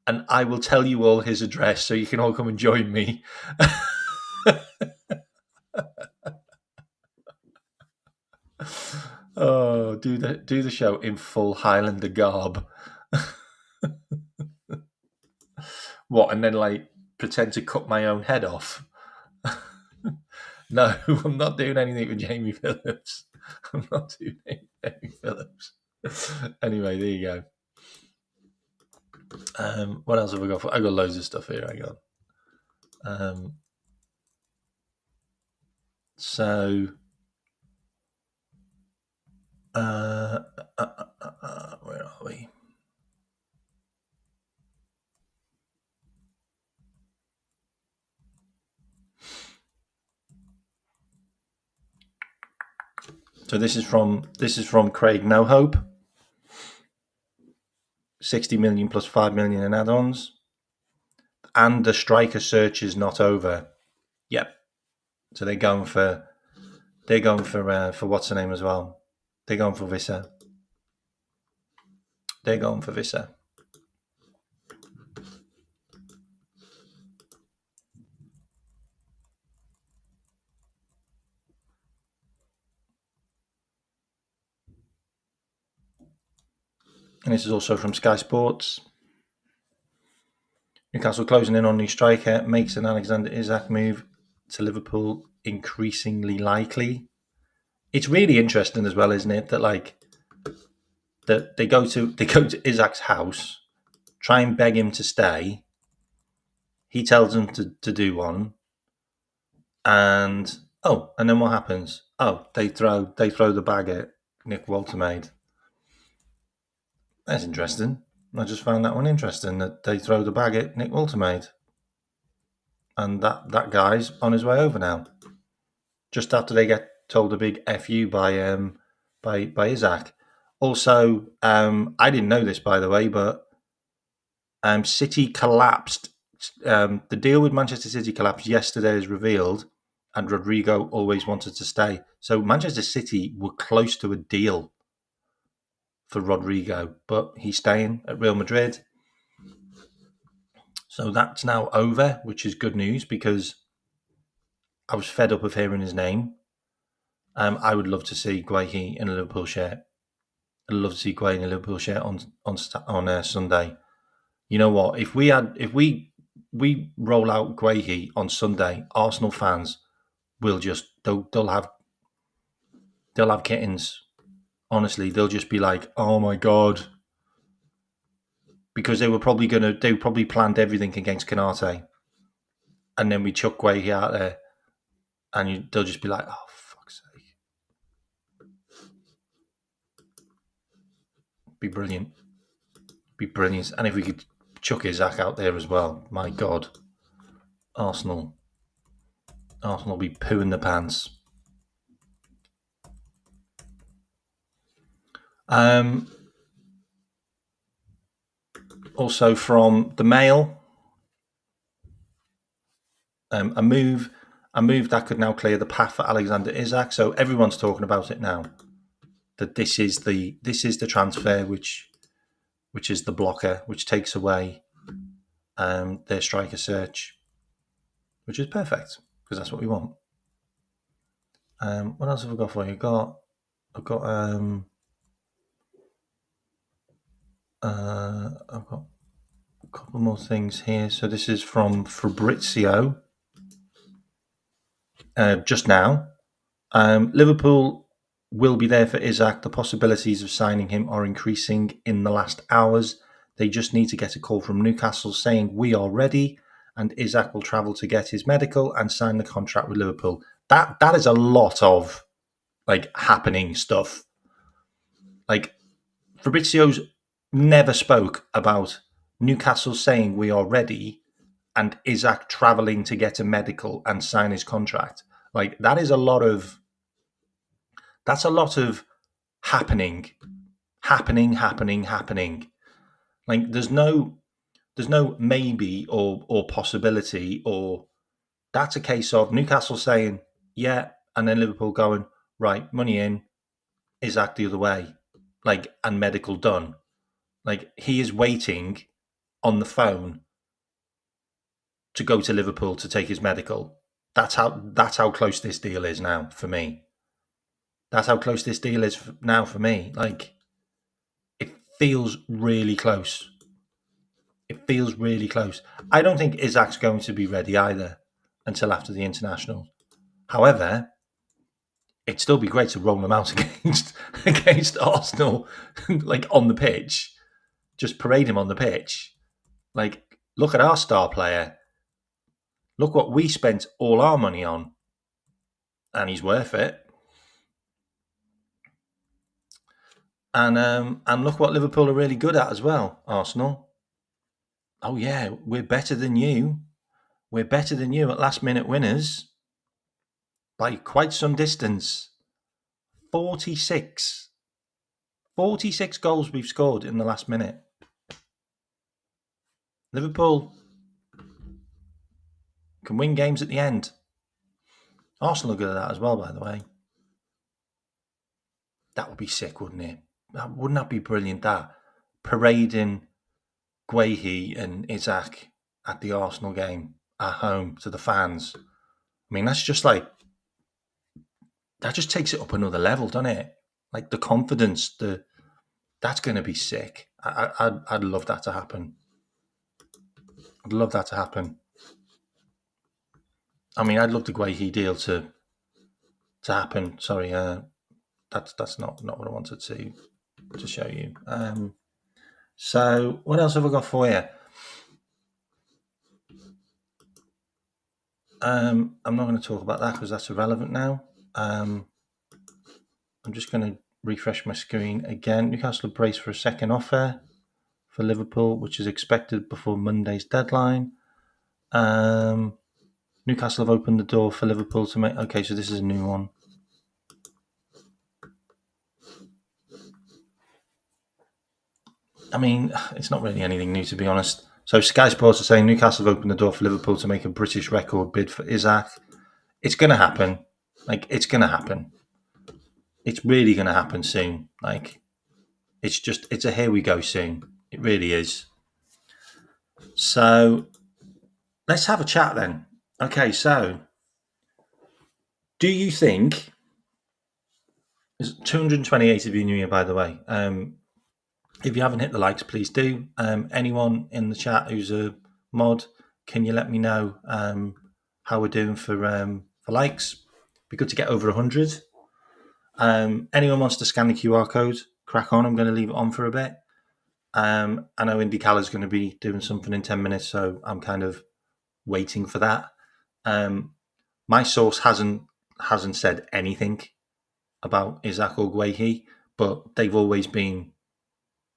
and I will tell you all his address so you can all come and join me. Oh, do the show in full Highlander garb. What, and then like pretend to cut my own head off? No, I'm not doing anything with Jamie Phillips. I'm not doing anything with Jamie Phillips. Anyway, there you go. What else have I got? I got loads of stuff here. Hang on. Where are we? So this is from Craig No Hope. 60 million plus 5 million in add-ons. And the striker search is not over. Yep. So they're going for They're going for what's her name as well. They're going for Vissa. They're going for Vissa. And this is also from Sky Sports. Newcastle closing in on new striker, makes an Alexander Isak move to Liverpool increasingly likely. It's really interesting as well, isn't it? That they go to Isak's house, try and beg him to stay. He tells them to do one, and then what happens? Oh, they throw the bag at Nick Waltermaid. That's interesting. I just found that one interesting, that they throw the bag at Nick Waltermaid. And that guy's on his way over now. Just after they get told a big FU by Isak. Also, I didn't know this, by the way, but City collapsed. The deal with Manchester City collapsed yesterday, as revealed, and Rodrigo always wanted to stay. So Manchester City were close to a deal for Rodrigo, but he's staying at Real Madrid. So that's now over, which is good news, because I was fed up of hearing his name. I would love to see Guehi in a Liverpool shirt. I'd love to see Guehi in a Liverpool shirt on Sunday. You know what? If we roll out Guehi on Sunday, Arsenal fans will just they'll have kittens. Honestly, they'll just be like, "Oh my god," because they probably planned everything against Canate, and then we chuck Guehi out there, and they'll just be like, "Oh fuck's sake!" Be brilliant. And if we could chuck Isak out there as well, my god, Arsenal be pooing the pants. Also from the Mail, a move that could now clear the path for Alexander Isak. So everyone's talking about it now, that this is the transfer which is the blocker, which takes away their striker search, which is perfect, because that's what we want. What else have I got for you? I've got a couple more things here. So this is from Fabrizio just now. Liverpool will be there for Isak. The possibilities of signing him are increasing in the last hours. They just need to get a call from Newcastle saying we are ready, and Isak will travel to get his medical and sign the contract with Liverpool. That is a lot of happening stuff. Fabrizio's never spoke about Newcastle saying we are ready and Isak traveling to get a medical and sign his contract. That's a lot of happening. There's no maybe or possibility, or that's a case of Newcastle saying yeah, and then Liverpool going right, money in, Isak the other way, and medical done. He is waiting on the phone to go to Liverpool to take his medical. That's how close this deal is now for me. That's how close this deal is now for me. It feels really close. I don't think Isak's going to be ready either until after the international. However, it'd still be great to roll him out against Arsenal, on the pitch. Just parade him on the pitch. Look at our star player. Look what we spent all our money on, and he's worth it. And look what Liverpool are really good at as well, Arsenal. Oh yeah, we're better than you. We're better than you at last-minute winners by quite some distance. 46 goals we've scored in the last minute. Liverpool can win games at the end. Arsenal are good at that as well, by the way. That would be sick, wouldn't it? Wouldn't that be brilliant? That parading Guehi and Isaac at the Arsenal game at home to the fans. I mean, that's just like, that just takes it up another level, doesn't it? Like the confidence, that's going to be sick. I'd love that to happen. I'd love that to happen. I mean, I'd love the Guehi deal to happen. Sorry, that's not what I wanted to show you. So what else have I got for you? I'm not going to talk about that because that's irrelevant now. I'm just going to refresh my screen again. Newcastle brace for a second offer for Liverpool, which is expected before Monday's deadline. Newcastle have opened the door for Liverpool to make. Okay, so this is a new one. I mean, it's not really anything new, to be honest. So Sky Sports are saying Newcastle have opened the door for Liverpool to make a British record bid for Isaac. It's going to happen. Like, it's going to happen. It's really going to happen soon. Like, it's a here we go soon. It really is. So let's have a chat then. Okay, so do you think, there's 228 of you new here, by the way. If you haven't hit the likes, please do. Anyone in the chat who's a mod, can you let me know how we're doing for likes? Be good to get over 100. Anyone wants to scan the QR code, crack on. I'm going to leave it on for a bit. I know Indy Caller's going to be doing something in 10 minutes, so I'm kind of waiting for that. My source hasn't said anything about Isaac or Guehi, but they've always been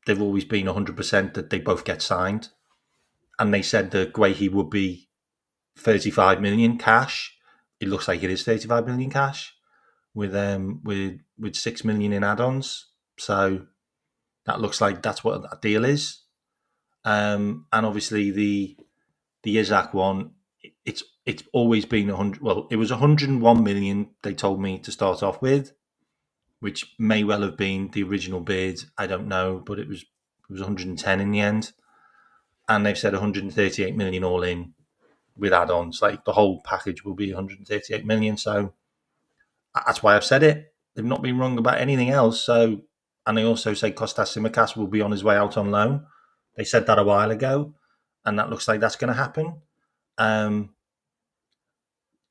100% that they both get signed. And they said that Guehi would be 35 million cash. It looks like it is 35 million cash with 6 million in add-ons. So that looks like that's what that deal is. And obviously the Isaac one, it's always been 100. Well, it was 101 million they told me to start off with, which may well have been the original bid. I don't know, but it was 110 in the end. And they've said 138 million all in with add-ons. Like the whole package will be 138 million. So that's why I've said it. They've not been wrong about anything else. So, and they also say Kostas Tsimikas will be on his way out on loan. They said that a while ago, and that looks like that's going to happen.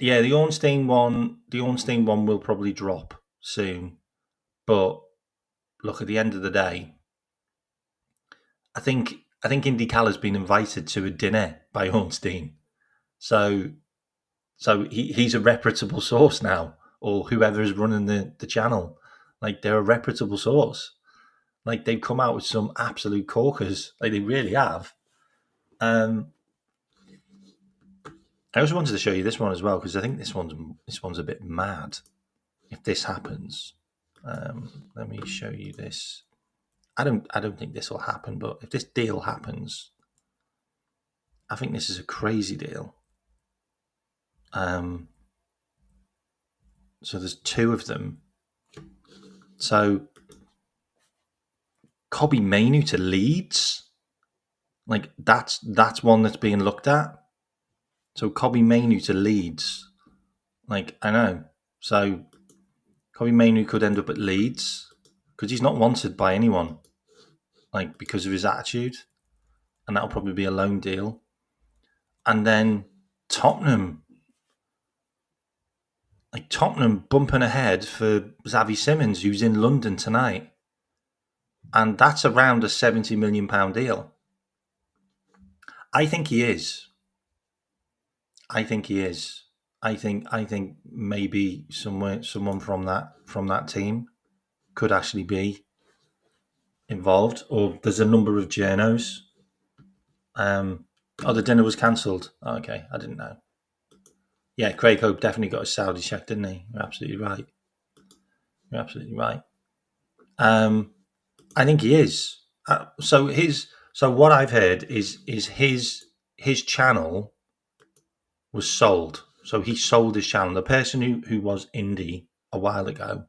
Yeah, the Ornstein one will probably drop soon. But look, at the end of the day, I think Indy Cal has been invited to a dinner by Ornstein. So he's a reputable source now, or whoever is running the channel. Like, they're a reputable source. Like, they've come out with some absolute corkers. Like, they really have. I also wanted to show you this one as well, because I think this one's a bit mad. If this happens, let me show you this. I don't think this will happen, but if this deal happens, I think this is a crazy deal. So there's two of them. So Kobbie Mainoo to Leeds, like that's one that's being looked at. So Kobbie Mainoo to Leeds, like, I know. So Kobbie Mainoo could end up at Leeds because he's not wanted by anyone, like, because of his attitude, and that'll probably be a loan deal. And then Tottenham bumping ahead for Xavi Simons, who's in London tonight. And that's around a £70 million deal. I think he is. I think maybe someone from that team could actually be involved. Or there's a number of journos. The dinner was cancelled. Oh, okay, I didn't know. Yeah, Craig Hope definitely got a Saudi check, didn't he? You're absolutely right. I think he is. So what I've heard is his channel was sold. So he sold his channel. The person who was Indy a while ago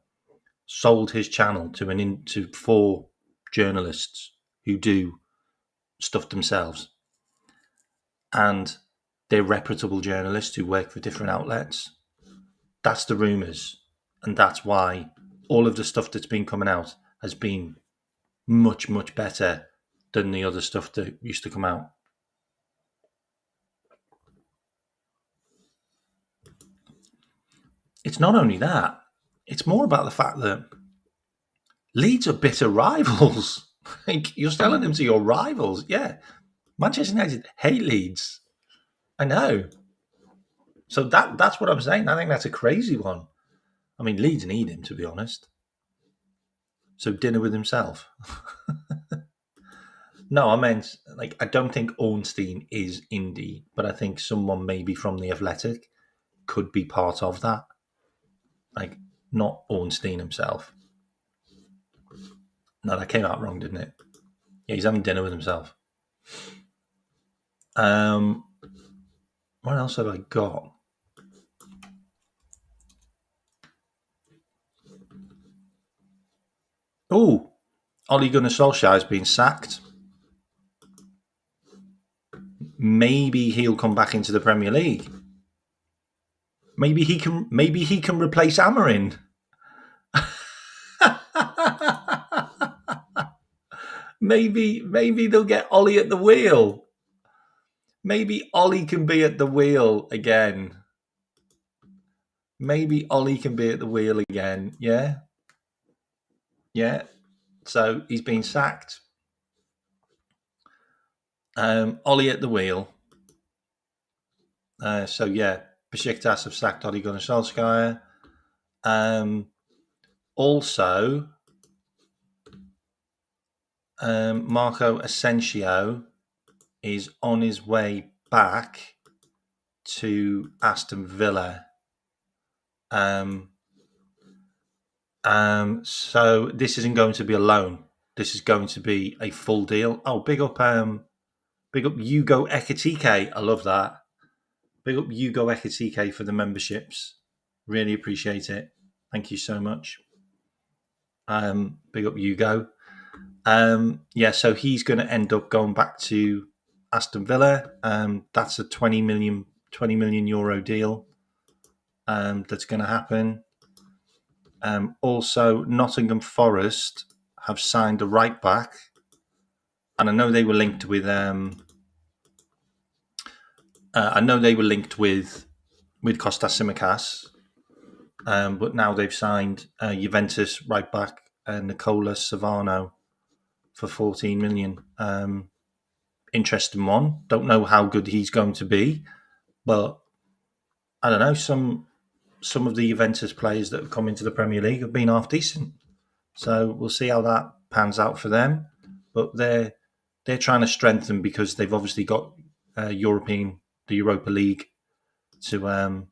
sold his channel to 4 journalists who do stuff themselves, and they're reputable journalists who work for different outlets. That's the rumours, and that's why all of the stuff that's been coming out has been much, much better than the other stuff that used to come out. It's not only that, it's more about the fact that Leeds are bitter rivals. Like, you're selling them to your rivals. Yeah. Manchester United hate Leeds. I know. So that's what I'm saying. I think that's a crazy one. I mean, Leeds need him, to be honest. So dinner with himself. No, I meant, like, I don't think Ornstein is indie, but I think someone maybe from the Athletic could be part of that. Like, not Ornstein himself. No, that came out wrong, didn't it? Yeah, he's having dinner with himself. What else have I got? Oh, Ole Gunnar Solskjaer has been sacked. Maybe he'll come back into the Premier League. Maybe he can replace Amarin. maybe they'll get Ollie at the wheel. Maybe Ollie can be at the wheel again. Maybe Ollie can be at the wheel again. Yeah. Yeah. So he's been sacked. Ollie at the wheel. So yeah, Besiktas have sacked Ole Gunnar Solskjaer. Also, Marco Asensio is on his way back to Aston Villa. So this isn't going to be a loan. This is going to be a full deal. Oh, big up Hugo Ekitike. I love that. Big up Hugo Ekitike for the memberships. Really appreciate it. Thank you so much. Big up Hugo. Yeah, so he's going to end up going back to Aston Villa. That's a 20 million euro deal. That's going to happen. Also, Nottingham Forest have signed a right back, and I know they were linked with. With Kostas Tsimikas, but now they've signed Juventus right back Nicola Savano for 14 million. Interesting one. Don't know how good he's going to be, but I don't know. Some of the Juventus players that have come into the Premier League have been half decent, so we'll see how that pans out for them. But they're trying to strengthen because they've obviously got the Europa League to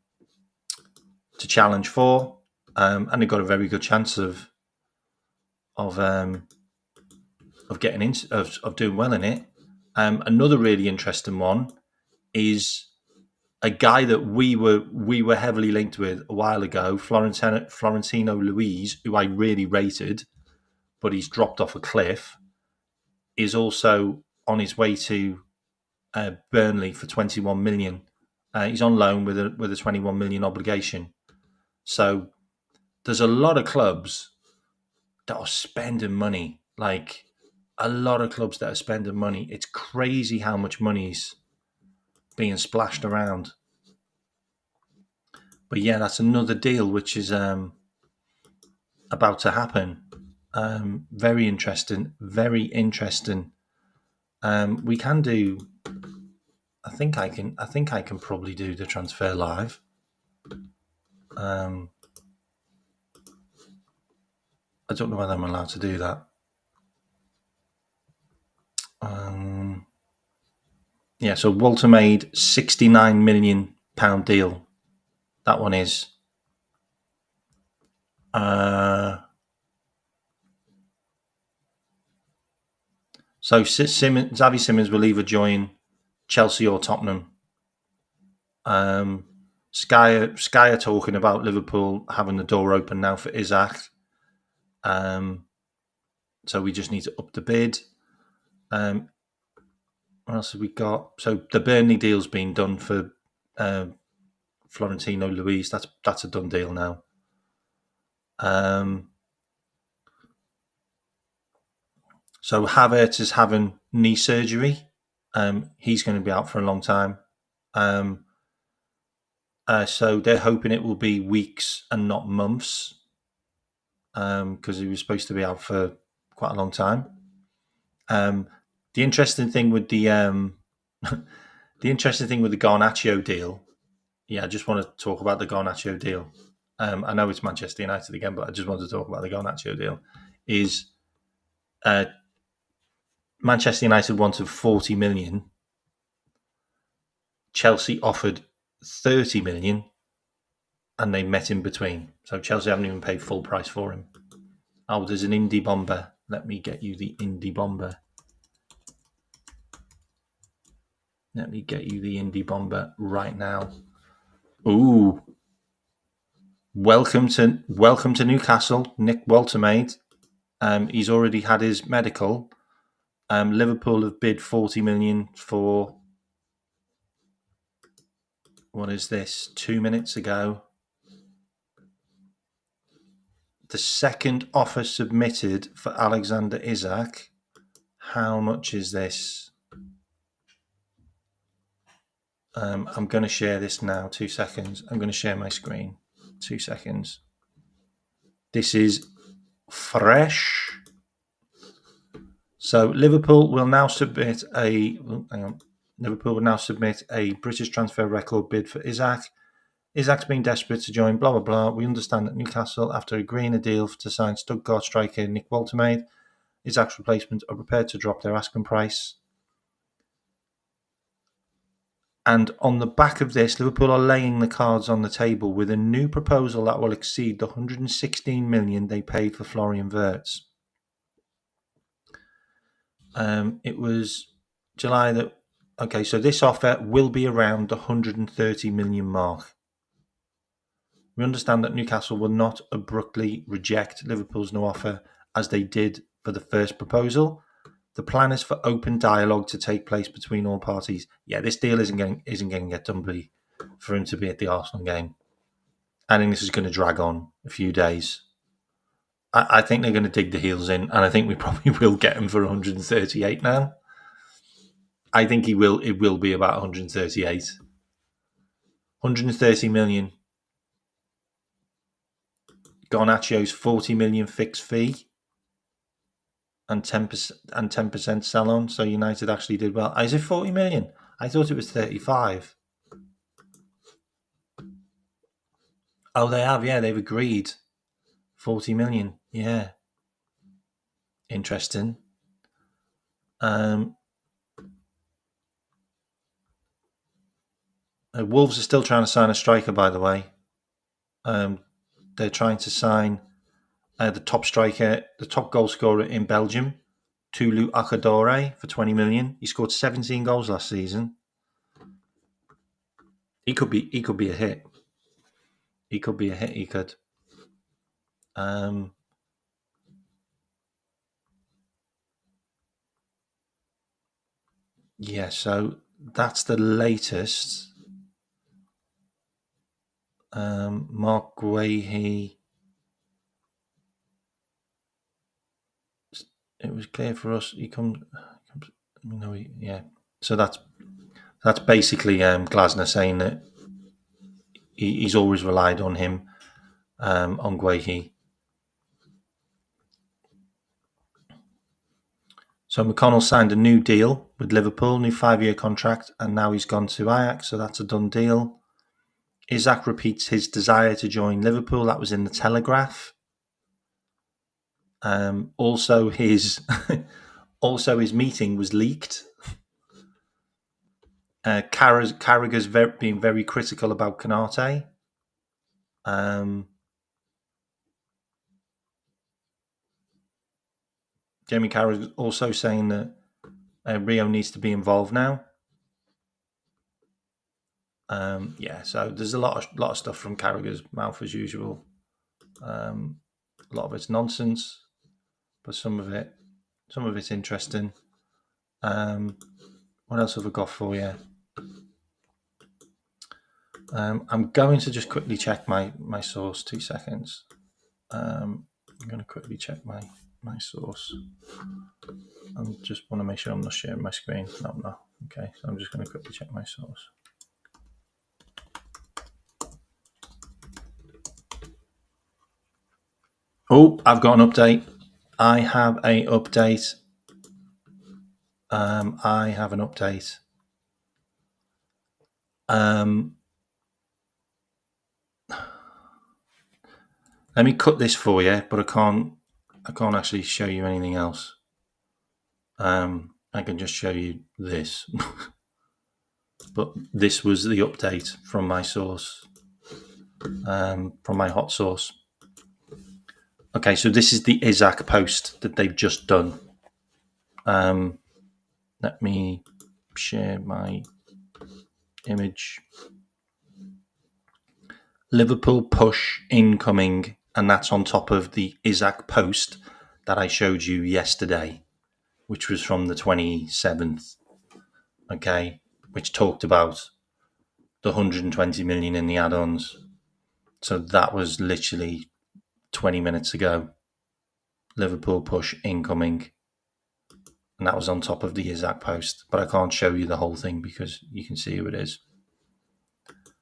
challenge for, and they've got a very good chance of getting into of doing well in it. Another really interesting one is a guy that we were heavily linked with a while ago, Florentino Luis, who I really rated, but he's dropped off a cliff, is also on his way to Burnley for 21 million. He's on loan with a 21 million obligation. So there's a lot of clubs that are spending money, like a lot of clubs that are spending money. It's crazy how much money's being splashed around. But yeah, that's another deal which is about to happen. Very interesting. Very interesting. We can do. I think I can probably do the transfer live. I don't know whether I'm allowed to do that. Yeah, so Walter made £69 million deal. That one is. So Xavi Simons will either join Chelsea or Tottenham. Sky are talking about Liverpool having the door open now for Isaac. So we just need to up the bid. What else have we got? So the Burnley deal's been done for Florentino Luis. That's a done deal now. So Havertz is having knee surgery. He's going to be out for a long time. So they're hoping it will be weeks and not months, because he was supposed to be out for quite a long time. The interesting thing with the Garnacho deal, I just want to talk about the Garnacho deal. I know it's Manchester United again, but I just want to talk about the Garnacho deal. Is Manchester United wanted 40 million. Chelsea offered 30 million, and they met in between. So Chelsea haven't even paid full price for him. Oh, there's an indie bomber. Let me get you the indie bomber. Right now. Ooh. Welcome to Newcastle, Nick Waltermaid. He's already had his medical. Liverpool have bid 40 million for, what is this, 2 minutes ago. The second offer submitted for Alexander Isak. How much is this? I'm going to share this now. 2 seconds. I'm going to share my screen. 2 seconds. This is fresh. So Liverpool will now submit a British transfer record bid for Isak. Isak's been desperate to join, blah, blah, blah. We understand that Newcastle, after agreeing a deal to sign Stuttgart striker Nick Waltermaid, Isak's replacement, are prepared to drop their asking price. And on the back of this, Liverpool are laying the cards on the table with a new proposal that will exceed the 116 million they paid for Florian Wirtz. It was July that. Okay, so this offer will be around the 130 million mark. We understand that Newcastle will not abruptly reject Liverpool's new offer as they did for the first proposal. The plan is for open dialogue to take place between all parties. Yeah, this deal isn't going to get done for him to be at the Arsenal game. I think this is going to drag on a few days. I think they're going to dig the heels in, and I think we probably will get him for 138 now. I think it will be about 138. 130 million. Garnacho's 40 million fixed fee and 10% sell on. So United actually did well. Is it 40 million? I thought it was 35. Oh, they have. Yeah, they've agreed. 40 million. Yeah. Interesting. Wolves are still trying to sign a striker, by the way. They're trying to sign the top striker, the top goal scorer in Belgium, Tulu Akadore, for 20 million. He scored 17 goals last season. He could be a hit. He could. Yeah, so that's the latest. Mark Guehi. It was clear for us. He comes. Yeah. So that's basically Glasner saying that he's always relied on him, on Guehi. So McConnell signed a new deal with Liverpool, new 5-year contract, and now he's gone to Ajax. So that's a done deal. Isak repeats his desire to join Liverpool. That was in the Telegraph. Also, his meeting was leaked. Carragher's being very critical about Konate. Jamie Carragher also saying that Rio needs to be involved now. So there's a lot of stuff from Carragher's mouth as usual. A lot of it's nonsense, but some of it's interesting. What else have I got for you? I'm going to just quickly check my source. 2 seconds. I'm going to quickly check my source. I just want to make sure I'm not sharing my screen. No. Okay, so I'm just going to quickly check my source. Oh, I've got an update. I have an update. Let me cut this for you, but I can't actually show you anything else. I can just show you this. But this was the update from my source, from my hot source. Okay, so this is the Isaac post that they've just done. Let me share my image. Liverpool push incoming, and that's on top of the Isaac post that I showed you yesterday, which was from the 27th. Okay, which talked about the 120 million in the add-ons. So that was literally 20 minutes ago. Liverpool push incoming, and that was on top of the Isaac post. But I can't show you the whole thing because you can see who it is.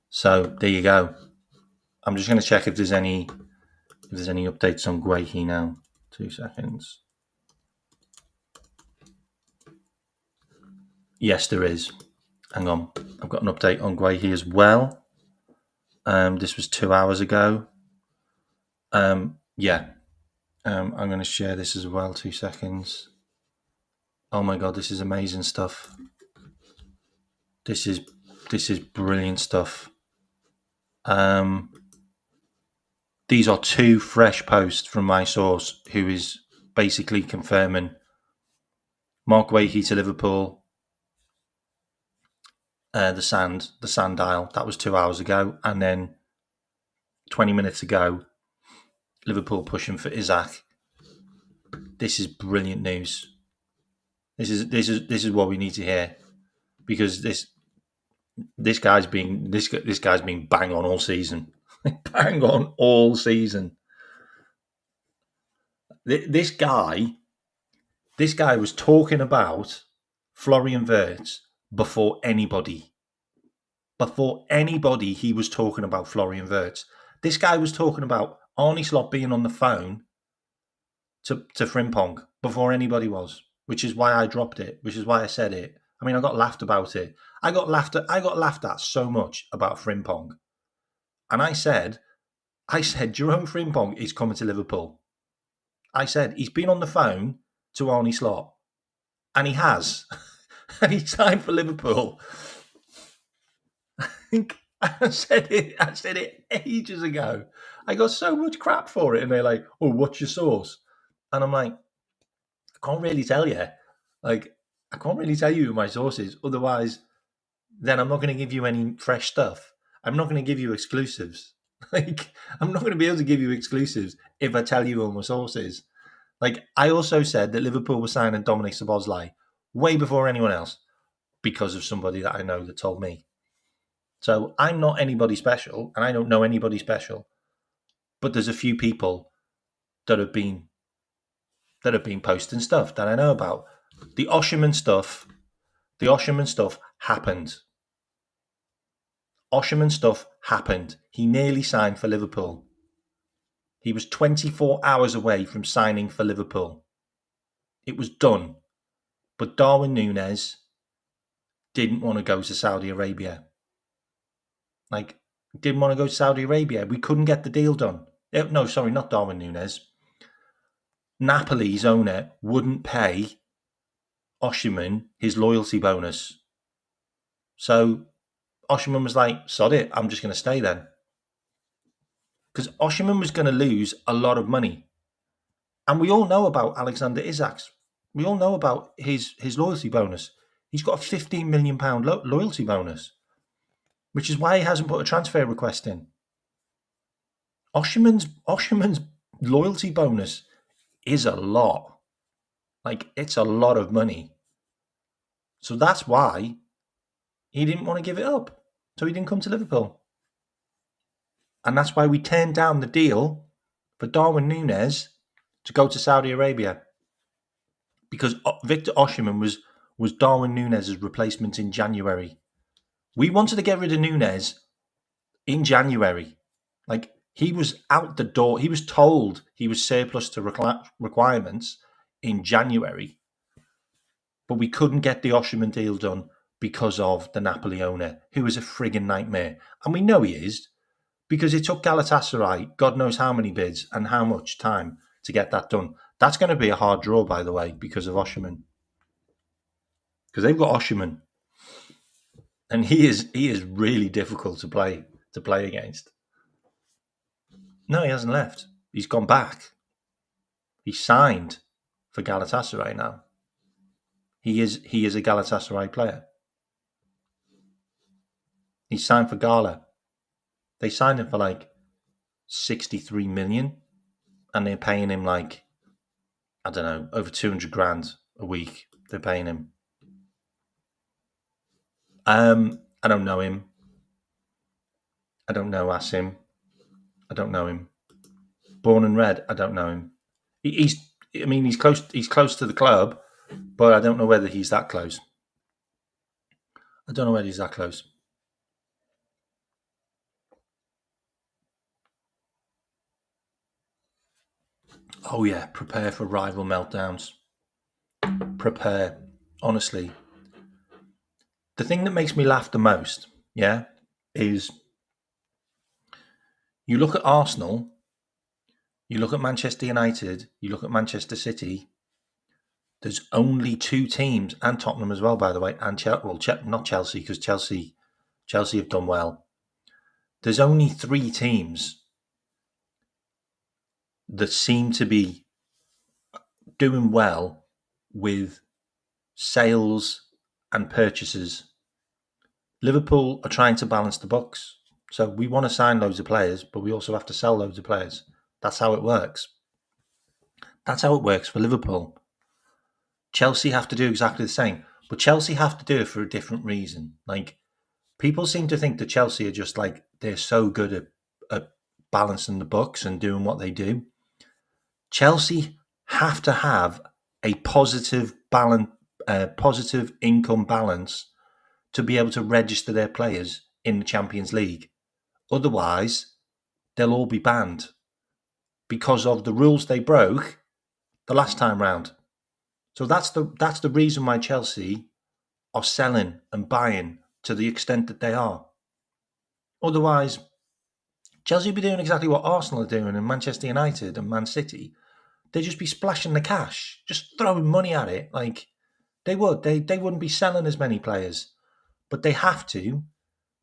So there you go. I'm just going to check if there's any updates on Guehi now. 2 seconds. Yes, there is. Hang on. I've got an update on Guehi as well. This was 2 hours ago. Yeah. I'm going to share this as well. 2 seconds. Oh my God, this is amazing stuff. This is brilliant stuff. These are 2 fresh posts from my source, who is basically confirming Mark Guehi to Liverpool. The sand dial, that was 2 hours ago, and then 20 minutes ago, Liverpool pushing for Isaac. This is brilliant news. This is what we need to hear, because this guy's been bang on all season. Bang on all season. This guy was talking about Florian Wirtz before anybody. Before anybody, he was talking about Florian Wirtz. This guy was talking about Arne Slot being on the phone to Frimpong before anybody was, which is why I dropped it, which is why I said it. I mean, I got laughed about it. I got laughed at so much about Frimpong. And I said, Jerome Frimpong is coming to Liverpool. I said, he's been on the phone to Arne Slot, and he has. And he signed for Liverpool. I said it ages ago. I got so much crap for it, and they're like, "Oh, what's your source?" And I'm like, I can't really tell you. Like, I can't really tell you who my source is. Otherwise, then I'm not going to give you any fresh stuff. I'm not going to give you exclusives. Like, I'm not going to be able to give you exclusives if I tell you who my source is. Like, I also said that Liverpool was signing Dominic Szoboszlai way before anyone else because of somebody that I know that told me. So I'm not anybody special, and I don't know anybody special. But there's a few people that have been posting stuff that I know about. The Osherman stuff happened. Osherman stuff happened. He nearly signed for Liverpool. He was 24 hours away from signing for Liverpool. It was done. But Darwin Núñez didn't want to go to Saudi Arabia. Didn't want to go to Saudi Arabia. We couldn't get the deal done. No, sorry, not Darwin Núñez. Napoli's owner wouldn't pay Osherman his loyalty bonus. So Osherman was like, sod it, I'm just going to stay then. Because Osherman was going to lose a lot of money. And we all know about Alexander Isak's. We all know about his loyalty bonus. He's got a £15 million loyalty bonus, which is why he hasn't put a transfer request in. Osherman's loyalty bonus is a lot. Like, it's a lot of money. So that's why he didn't want to give it up. So he didn't come to Liverpool. And that's why we turned down the deal for Darwin Núñez to go to Saudi Arabia. Because Victor Osimhen was Darwin Núñez's replacement in January. We wanted to get rid of Núñez in January. Like, he was out the door. He was told he was surplus to requirements in January. But we couldn't get the Osimhen deal done because of the Napoli owner, who is a frigging nightmare. And we know he is, because it took Galatasaray God knows how many bids and how much time to get that done. That's going to be a hard draw, by the way, because of Osimhen. Because they've got Osimhen. And he is really difficult to play against. No, he hasn't left. He's gone back. He's signed for Galatasaray now. He is a Galatasaray player. He's signed for Gala. They signed him for like 63 million, and they're paying him like, I don't know, over 200 grand a week. They're paying him. I don't know him. I don't know Asim. I don't know him. Born and Red. I don't know him. He's close. He's close to the club, but I don't know whether he's that close. I don't know whether he's that close. Oh yeah, prepare for rival meltdowns. Prepare. Honestly, the thing that makes me laugh the most, yeah, is you look at Arsenal, you look at Manchester United, you look at Manchester City. There's only two teams, and Tottenham as well, by the way, and not Chelsea, because Chelsea have done well. There's only three teams that seem to be doing well with sales and purchases. Liverpool are trying to balance the books. So we want to sign loads of players, but we also have to sell loads of players. That's how it works. That's how it works for Liverpool. Chelsea have to do exactly the same, but Chelsea have to do it for a different reason. Like, people seem to think that Chelsea are just like, they're so good at balancing the books and doing what they do. Chelsea have to have a positive income balance to be able to register their players in the Champions League. Otherwise, they'll all be banned because of the rules they broke the last time round. So that's the reason why Chelsea are selling and buying to the extent that they are. Otherwise, Chelsea would be doing exactly what Arsenal are doing, and Manchester United and Man City. They'd just be splashing the cash, just throwing money at it. Like, they would. They wouldn't be selling as many players, but they have to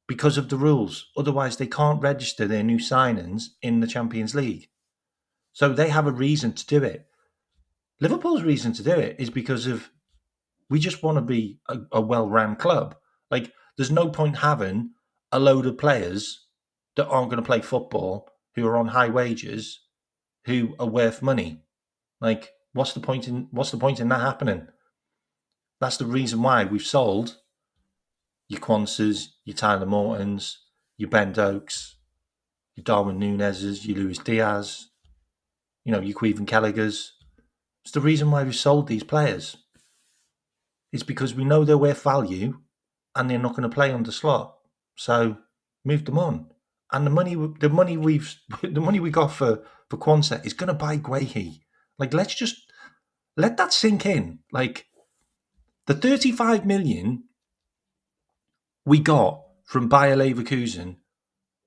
because of the rules. Otherwise, they can't register their new signings in the Champions League. So they have a reason to do it. Liverpool's reason to do it is because of, we just want to be a well-run club. Like, there's no point having a load of players that aren't going to play football, who are on high wages, who are worth money. Like, what's the point in that happening? That's the reason why we've sold your Quansas, your Tyler Mortons, your Ben Dokes, your Darwin Núñez's, your Luis Diaz, your Queven Kelleher's. It's the reason why we've sold these players. It's because we know they're worth value and they're not going to play on the slot. So move them on. And the money we got for Quansah is going to buy Guehi. Like, let's just let that sink in. Like, the 35 million we got from Bayer Leverkusen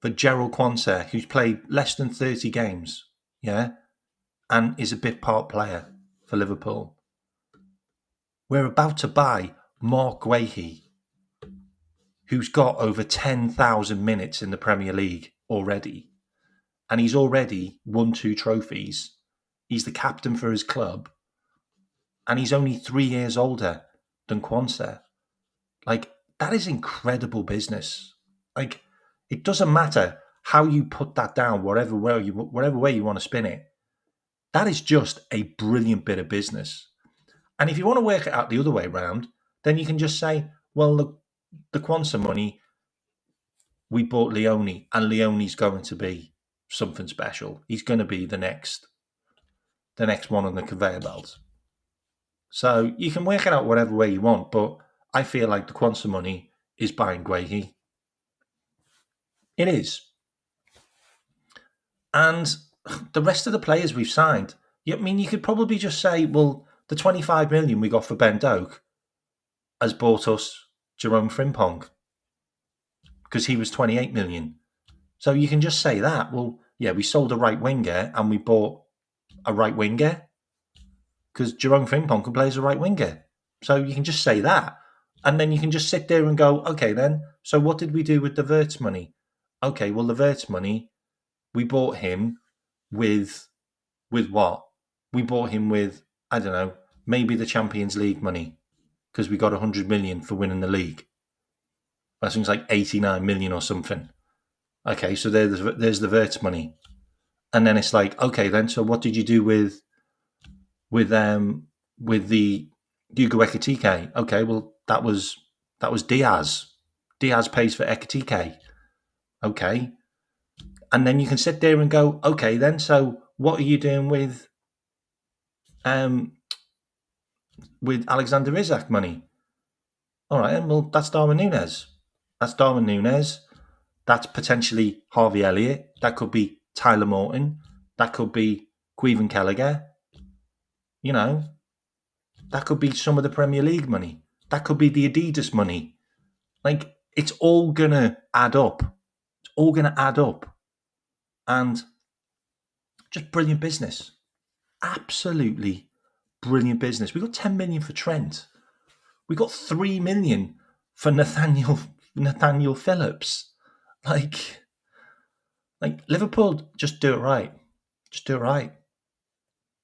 for Gerald Quansah, who's played less than 30 games, yeah, and is a bit part player for Liverpool. We're about to buy Mark Guehi, who's got over 10,000 minutes in the Premier League already, and he's already won 2 trophies. He's the captain for his club, and he's only 3 years older than Quansah. Like, that is incredible business. Like, it doesn't matter how you put that down, whatever way you want to spin it. That is just a brilliant bit of business. And if you want to work it out the other way around, then you can just say, well, the Kwanzaa money, we bought Leone, and Leone's going to be something special. He's going to be the next one on the conveyor belt. So you can work it out whatever way you want, but I feel like the Kwanzaa money is buying Guehi. It is. And the rest of the players we've signed, I mean, you could probably just say, well, the 25 million we got for Ben Doak has bought us Jerome Frimpong because he was 28 million. So you can just say that. Well, yeah, we sold a right winger and we bought a right winger because Jerome Frimpong can play as a right winger. So you can just say that. And then you can just sit there and go, okay, then, so what did we do with the Wirtz money? Okay, well, the Wirtz money, we bought him with what? We bought him with, I don't know, maybe the Champions League money because we got 100 million for winning the league. That seems like 89 million or something. Okay, so there's the Wirtz money. And then it's like, okay, then, so what did you do with the Hugo Ekitike? Okay, well, that was Diaz. Diaz pays for Ekitike. Okay. And then you can sit there and go, okay, then, so what are you doing with Alexander Isak money? All right, well, that's Darwin Núñez. That's Darwin Núñez. That's potentially Harvey Elliott. That could be Tyler Morton. That could be Queven Kelleher. You know, that could be some of the Premier League money. That could be the Adidas money. Like, it's all going to add up. It's all going to add up. And just brilliant business. Absolutely brilliant business. We got 10 million for Trent. We got 3 million for Nathaniel Phillips. Like Liverpool, just do it right. Just do it right.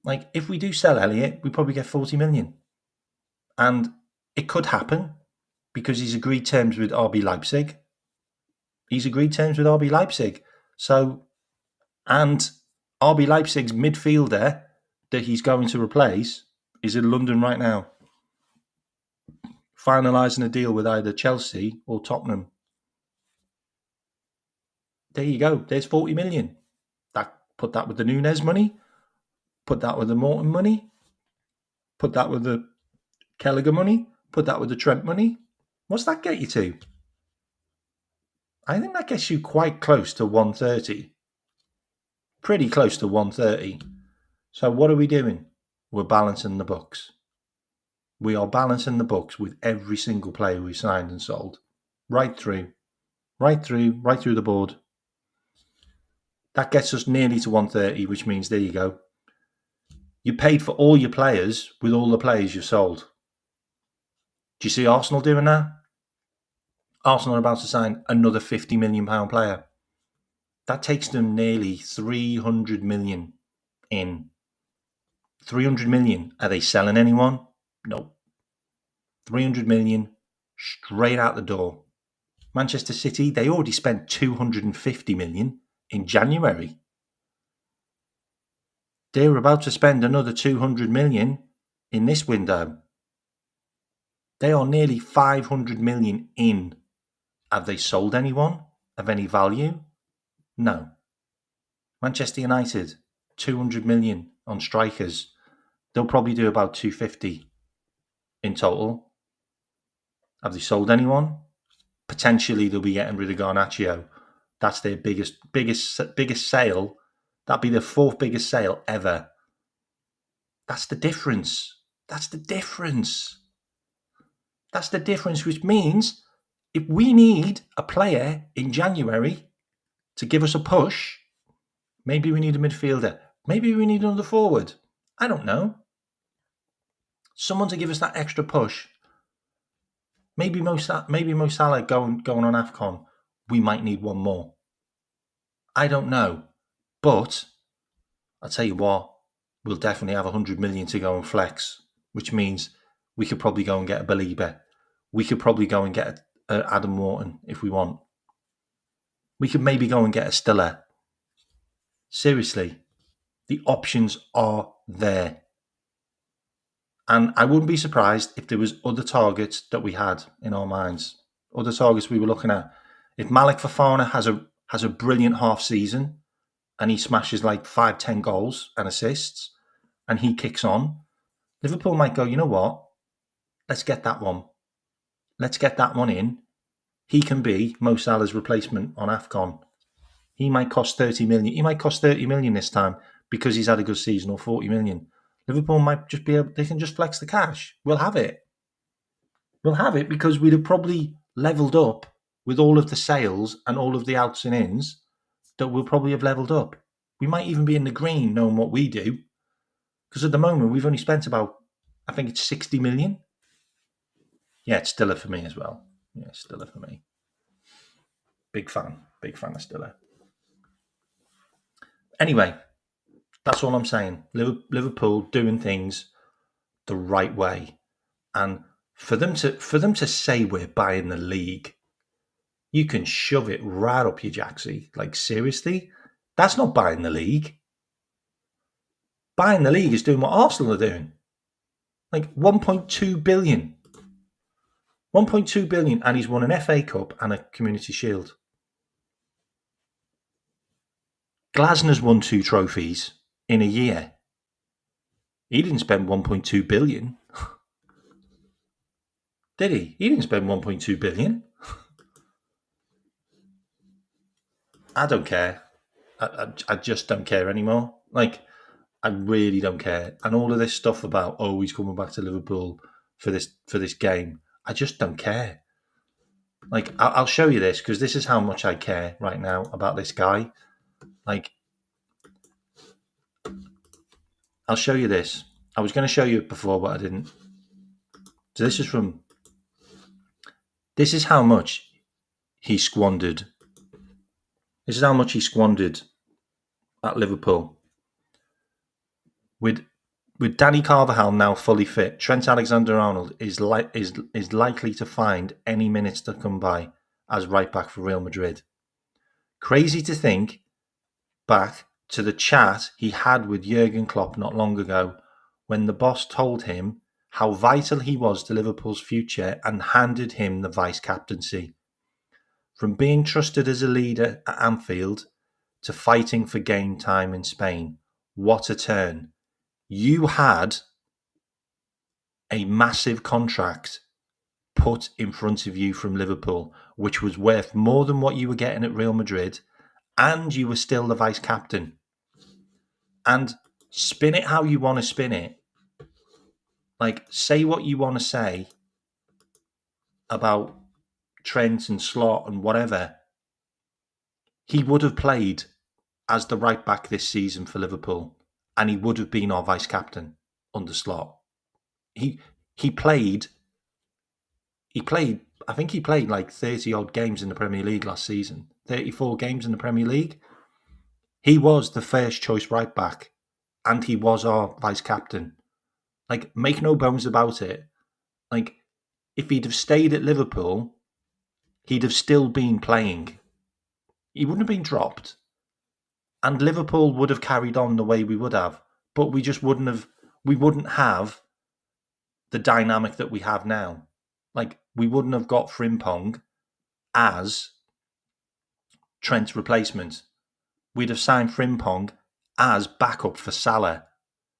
Like, if we do sell Elliott, we probably get 40 million. And it could happen because he's agreed terms with RB Leipzig. So, and RB Leipzig's midfielder that he's going to replace is in London right now, finalising a deal with either Chelsea or Tottenham. There you go. There's 40 million. Put that with the Núñez money. Put that with the Morton money. Put that with the Kelleher money. Put that with the Trent money. What's that get you to? I think that gets you quite close to 130. Pretty close to 130. So what are we doing? We're balancing the books. We are balancing the books with every single player we signed and sold. Right through the board. That gets us nearly to 130, which means, there you go. You paid for all your players with all the players you sold. Do you see Arsenal doing that? Arsenal are about to sign another £50 million player. That takes them nearly 300 million in. 300 million. Are they selling anyone? No. 300 million straight out the door. Manchester City, they already spent 250 million in January. They're about to spend another 200 million in this window. They are nearly 500 million in. Have they sold anyone of any value? No. Manchester United, 200 million on strikers. They'll probably do about 250 in total. Have they sold anyone? Potentially they'll be getting rid of Garnacho. That's their biggest sale. That'd be the fourth biggest sale ever. That's the difference. That's the difference, which means if we need a player in January to give us a push, maybe we need a midfielder. Maybe we need another forward. I don't know. Someone to give us that extra push. Maybe Mo Salah going on AFCON. We might need one more. I don't know. But I'll tell you what, we'll definitely have 100 million to go and flex, which means we could probably go and get a Belieber. We could probably go and get Adam Morton if we want. We could maybe go and get a Stiller. Seriously. The options are there. And I wouldn't be surprised if there was other targets that we had in our minds, other targets we were looking at. If Malik Fofana has a brilliant half season and he smashes like 5-10 goals and assists and he kicks on, Liverpool might go, you know what? Let's get that one. Let's get that one in. He can be Mo Salah's replacement on AFCON. He might cost 30 million. He might cost 30 million this time because he's had a good season, or 40 million. Liverpool might just be able, they can just flex the cash. We'll have it. We'll have it because we'd have probably leveled up with all of the sales and all of the outs and ins that we'll probably have leveled up. We might even be in the green knowing what we do. Because at the moment, we've only spent about, I think it's 60 million. Yeah, it's Stiller for me as well. Yeah, Stiller for me. Big fan of Stiller. Anyway, that's all I'm saying. Liverpool doing things the right way, and for them to say we're buying the league, you can shove it right up your jacksie. Like seriously, that's not buying the league. Buying the league is doing what Arsenal are doing. Like 1.2 billion. 1.2 billion, and he's won an FA Cup and a Community Shield. Glasner's won 2 trophies in a year. He didn't spend 1.2 billion. Did he? He didn't spend 1.2 billion. I don't care. I just don't care anymore. Like, I really don't care. And all of this stuff about, oh, he's coming back to Liverpool for this game, I just don't care. Like, I'll show you this because this is how much I care right now about this guy. Like, I'll show you this. I was going to show you it before, but I didn't. So this is how much he squandered. This is how much he squandered at Liverpool. With Danny Carvajal now fully fit, Trent Alexander-Arnold is likely to find any minutes to come by as right back for Real Madrid. Crazy to think back to the chat he had with Jurgen Klopp not long ago when the boss told him how vital he was to Liverpool's future and handed him the vice-captaincy. From being trusted as a leader at Anfield to fighting for game time in Spain, what a turn. You had a massive contract put in front of you from Liverpool, which was worth more than what you were getting at Real Madrid, and you were still the vice captain. And spin it how you want to spin it. Like, say what you want to say about Trent and Slot and whatever. He would have played as the right back this season for Liverpool, and he would have been our vice captain under Slot. He played. I think he played like 30 odd games in the Premier League last season. 34 games in the Premier League. He was the first choice right back, and he was our vice captain. Like, make no bones about it. Like, if he'd have stayed at Liverpool, he'd have still been playing. He wouldn't have been dropped. And Liverpool would have carried on the way we would have. But we just wouldn't have the dynamic that we have now. Like, we wouldn't have got Frimpong as Trent's replacement. We'd have signed Frimpong as backup for Salah,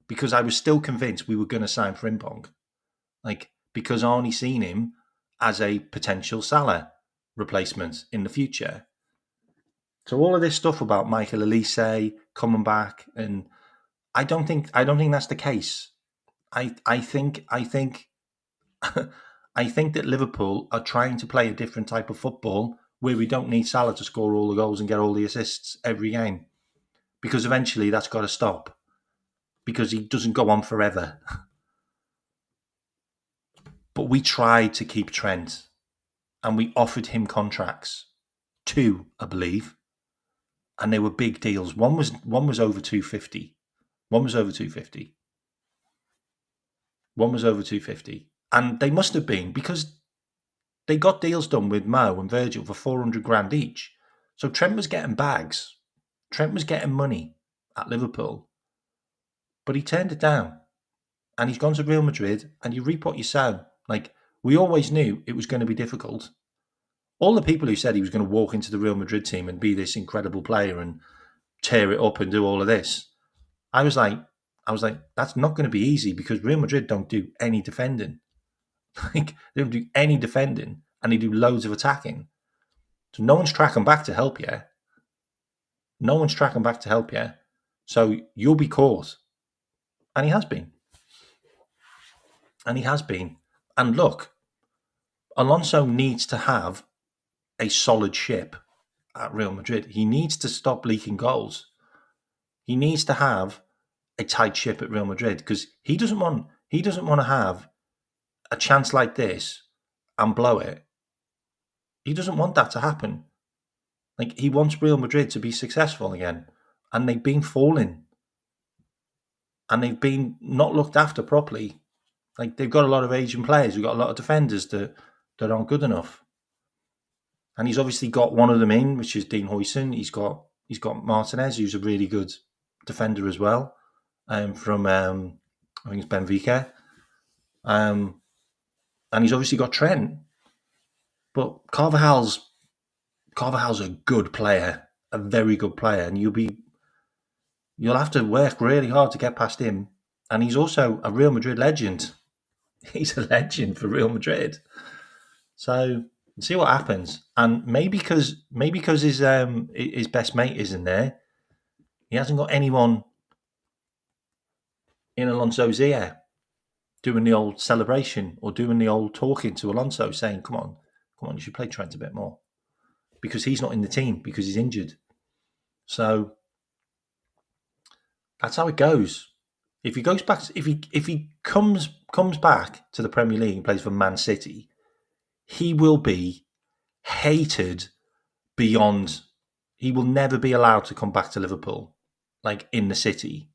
because I was still convinced we were going to sign Frimpong. Like, because I only seen him as a potential Salah replacement in the future. So all of this stuff about Michael Olise coming back, and I don't think that's the case. I think I think that Liverpool are trying to play a different type of football where we don't need Salah to score all the goals and get all the assists every game, because eventually that's got to stop, because he doesn't go on forever. But we tried to keep Trent, and we offered him contracts, 2, I believe, and they were big deals. One was over 250. One was over 250. One was over 250. And they must have been, because they got deals done with Mo and Virgil for 400 grand each. So Trent was getting bags. Trent was getting money at Liverpool. but he turned it down, and he's gone to Real Madrid. And you reap what you sow. Like, we always knew it was going to be difficult. All the people who said he was going to walk into the Real Madrid team and be this incredible player and tear it up and do all of this, I was like, that's not going to be easy, because Real Madrid don't do any defending. Like, they don't do any defending, and they do loads of attacking. So no one's tracking back to help you. No one's tracking back to help you. So you'll be caught. And he has been. And he has been. And look, Alonso needs to have a solid ship at Real Madrid. He needs to stop leaking goals. He needs to have a tight ship at Real Madrid, because he doesn't want to have a chance like this and blow it. He doesn't want that to happen. Like, he wants Real Madrid to be successful again, and they've been falling, and they've been not looked after properly. Like, they've got a lot of Asian players, they've got a lot of defenders that aren't good enough. And he's obviously got one of them in, which is Dean Huijsen. He's got Martinez, who's a really good defender as well, from I think it's Benfica. And he's obviously got Trent. But Carvajal's a good player, a very good player, and you'll have to work really hard to get past him. And he's also a Real Madrid legend. He's a legend for Real Madrid. So see what happens. And maybe because his best mate isn't there, he hasn't got anyone in Alonso's ear doing the old celebration or doing the old talking to Alonso, saying, come on, you should play Trent a bit more. Because he's not in the team, because he's injured. So that's how it goes. If he goes back, if he comes back to the Premier League and plays for Man City, he will be hated beyond. He will never be allowed to come back to Liverpool, like in the city,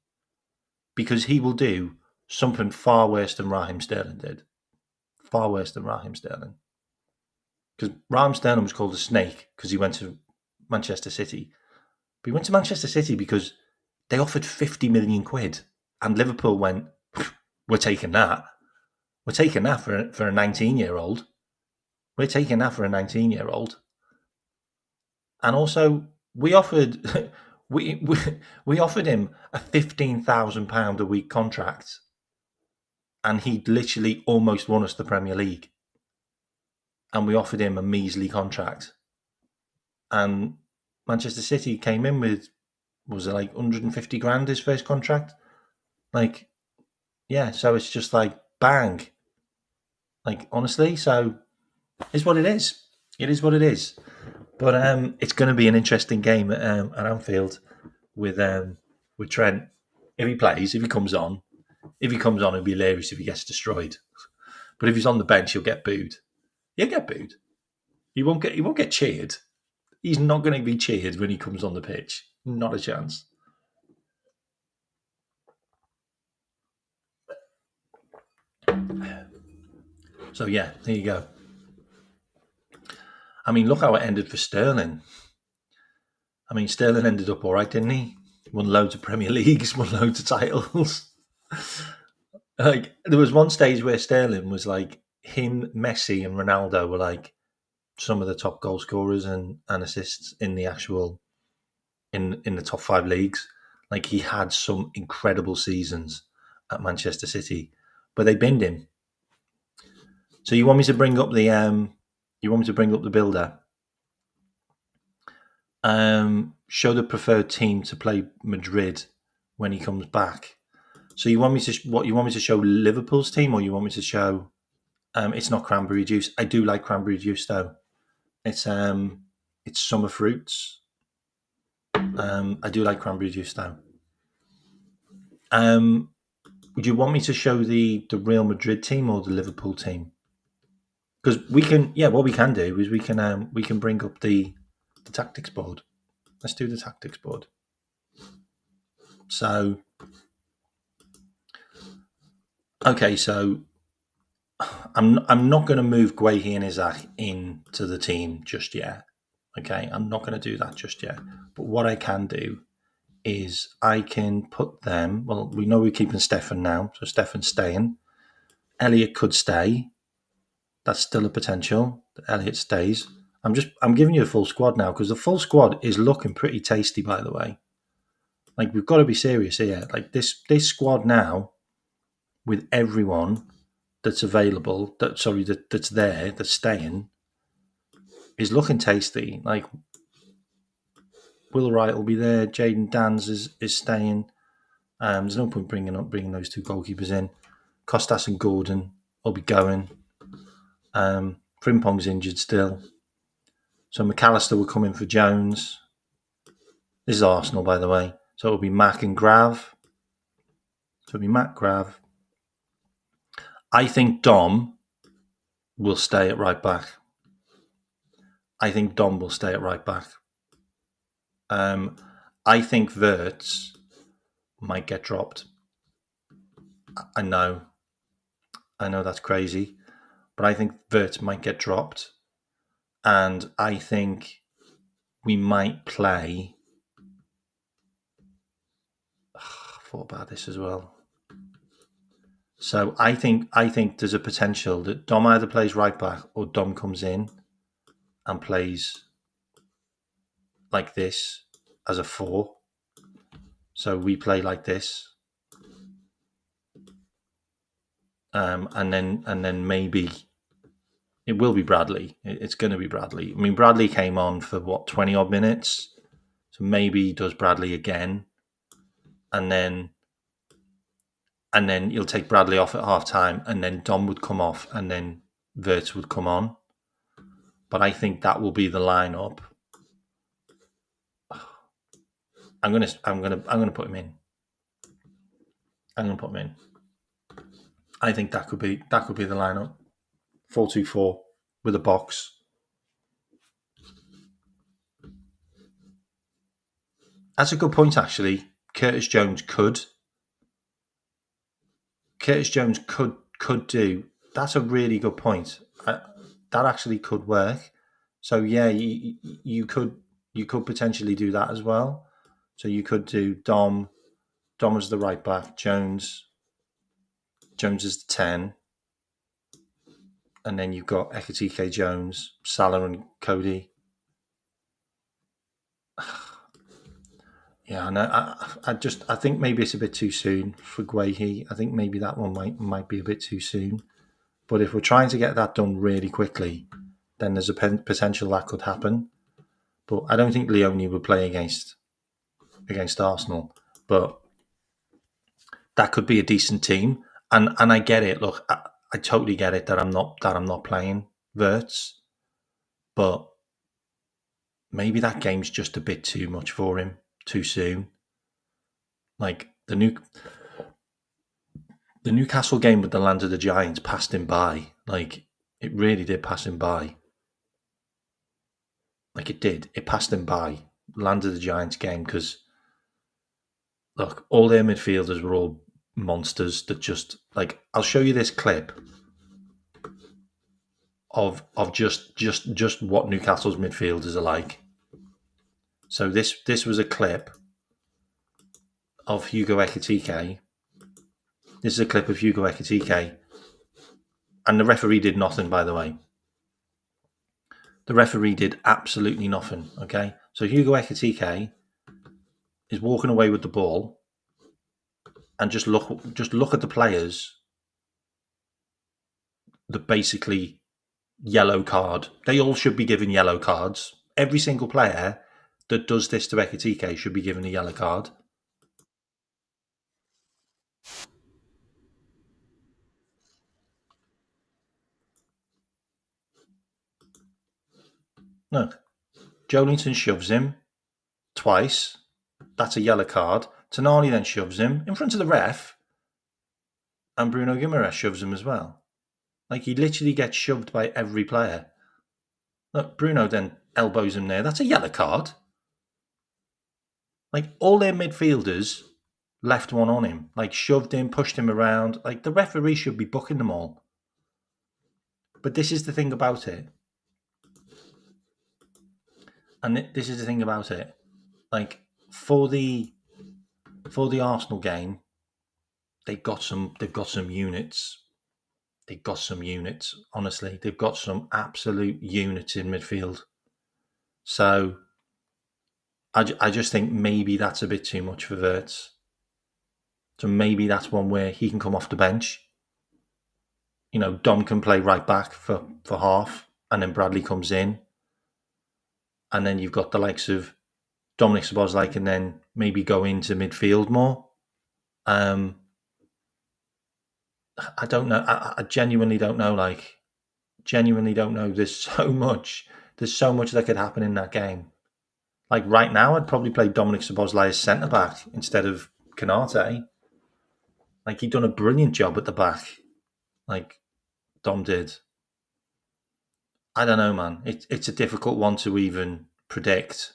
because he will do something far worse than Raheem Sterling did. Far worse than Raheem Sterling. Because Raheem Sterling was called a snake because he went to Manchester City. But he went to Manchester City because they offered 50 million quid. And Liverpool went, we're taking that. We're taking that for a 19-year-old. We're taking that for a 19-year-old. And also, we offered we offered him a £15,000 a week contract, and he literally almost won us the Premier League. And we offered him a measly contract. And Manchester City came in with, was it like 150 grand his first contract? Like, yeah, so it's just like bang. Like, honestly, so it's what it is. It is what it is. But it's going to be an interesting game at Anfield with Trent. If he plays, if he comes on, it'll be hilarious if he gets destroyed. But if he's on the bench, he'll get booed. He'll get booed. He won't get cheered. He's not going to be cheered when he comes on the pitch. Not a chance. So yeah, there you go. I mean, look how it ended for Sterling. I mean, Sterling ended up all right, didn't he? Won loads of Premier Leagues, won loads of titles. Like, there was one stage where Sterling was like, him, Messi, and Ronaldo were like some of the top goal scorers and assists in the actual in the top 5 leagues. Like, he had some incredible seasons at Manchester City, but they binned him. So you want me to bring up the builder? Show the preferred team to play Madrid when he comes back. So you want me to show Liverpool's team, or you want me to show? It's not cranberry juice. I do like cranberry juice though. It's summer fruits. I do like cranberry juice though. Would you want me to show the Real Madrid team or the Liverpool team? Because we can, what we can do is we can bring up the tactics board. Let's do the tactics board. So, okay, so I'm not going to move Guehi and Isaac into the team just yet. Okay, I'm not going to do that just yet. But what I can do is I can put them. Well, we know we're keeping Stefan now, so Stefan's staying. Elliot could stay. That's still a potential that Elliot stays. I'm giving you a full squad now because the full squad is looking pretty tasty, by the way. Like, we've got to be serious here. Like, this squad now, with everyone that's available, that's there, that's staying, is looking tasty. Like, Will Wright will be there. Jaden Dans is staying. There's no point bringing those two goalkeepers in. Costas and Gordon will be going. Frimpong's injured still. So McAllister will come in for Jones. This is Arsenal, by the way. So it'll be Mack and Grav. So it'll be Mack, Grav. I think Dom will stay at right back. I think Wirtz might get dropped. I know that's crazy, but I think Wirtz might get dropped, and I think we might play. I thought about this as well. So I think there's a potential that Dom either plays right back or Dom comes in and plays like this as a 4. So we play like this, and then maybe it will be Bradley. It's going to be Bradley. I mean, Bradley came on for 20 odd minutes, so maybe he does Bradley again, and then you'll take Bradley off at half time, and then Dom would come off, and then Wirtz would come on. But I think that will be the lineup. I'm gonna put him in. I think that could be the lineup. 4-2-4 with a box. That's a good point, actually. Curtis Jones could do. That's a really good point. That actually could work. So yeah, you could potentially do that as well. So you could do Dom as the right back, Jones is the 10, and then you've got Ekitike, Jones, Salah, and Cody. Yeah, I know. I think maybe it's a bit too soon for Guehi. I think maybe that one might be a bit too soon. But if we're trying to get that done really quickly, then there's a potential that could happen. But I don't think Leone would play against Arsenal. But that could be a decent team, and I get it. Look, I totally get it that I'm not playing Wirtz, but maybe that game's just a bit too much for him too soon. Like the Newcastle game with the Land of the Giants passed him by. Like, it really did pass him by. Like, it did. It passed him by. Land of the Giants game, because look, all their midfielders were all monsters that just, like, I'll show you this clip of just what Newcastle's midfielders are like. So this was a clip of Hugo Ekitike. This is a clip of Hugo Ekitike. And the referee did nothing, by the way. The referee did absolutely nothing, okay? So Hugo Ekitike is walking away with the ball, and just look at the players that basically yellow card. They all should be given yellow cards. Every single player that does this to Ekitike should be given a yellow card. Look, Jolinton shoves him twice. That's a yellow card. Tonali then shoves him in front of the ref, and Bruno Guimaraes shoves him as well. Like, he literally gets shoved by every player. Look, Bruno then elbows him there. That's a yellow card. Like, all their midfielders left one on him. Like, shoved him, pushed him around. Like, the referee should be booking them all. But this is the thing about it. And this is the thing about it. Like, for the for the Arsenal game, they've got some units. They've got some units. Honestly, they've got some absolute units in midfield. So I just think maybe that's a bit too much for Wirtz. So maybe that's one where he can come off the bench. Dom can play right back for half, and then Bradley comes in, and then you've got the likes of Dominic Szoboszlai can then maybe go into midfield more. I don't know. I genuinely don't know. Genuinely don't know. There's so much. There's so much that could happen in that game. Right now, I'd probably play Dominic Szoboszlai as centre back instead of Canate. He'd done a brilliant job at the back. Dom did. I don't know, man. It's a difficult one to even predict.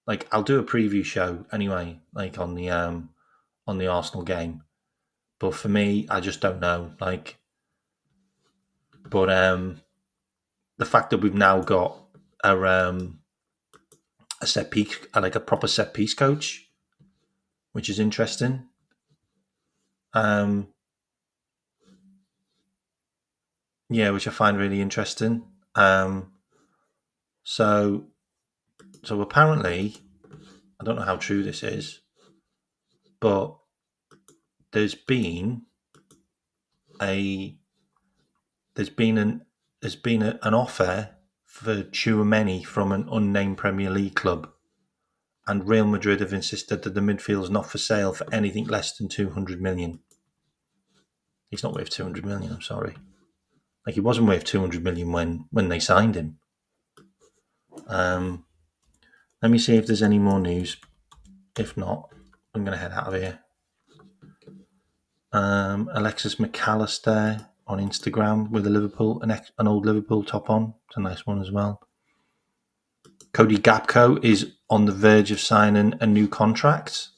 I'll do a preview show anyway, on the Arsenal game. But for me, I just don't know. But the fact that we've now got a set piece, a proper set piece coach, which is interesting. Yeah, which I find really interesting. So apparently, I don't know how true this is, but there's been an offer for Tchouaméni from an unnamed Premier League club, and Real Madrid have insisted that the midfield is not for sale for anything less than 200 million. He's not worth 200 million. I'm sorry. He wasn't worth 200 million when they signed him. Let me see if there's any more news. If not, I'm going to head out of here. Alexis McAllister on Instagram with an old Liverpool top on. It's a nice one as well. Cody Gakpo is on the verge of signing a new contract.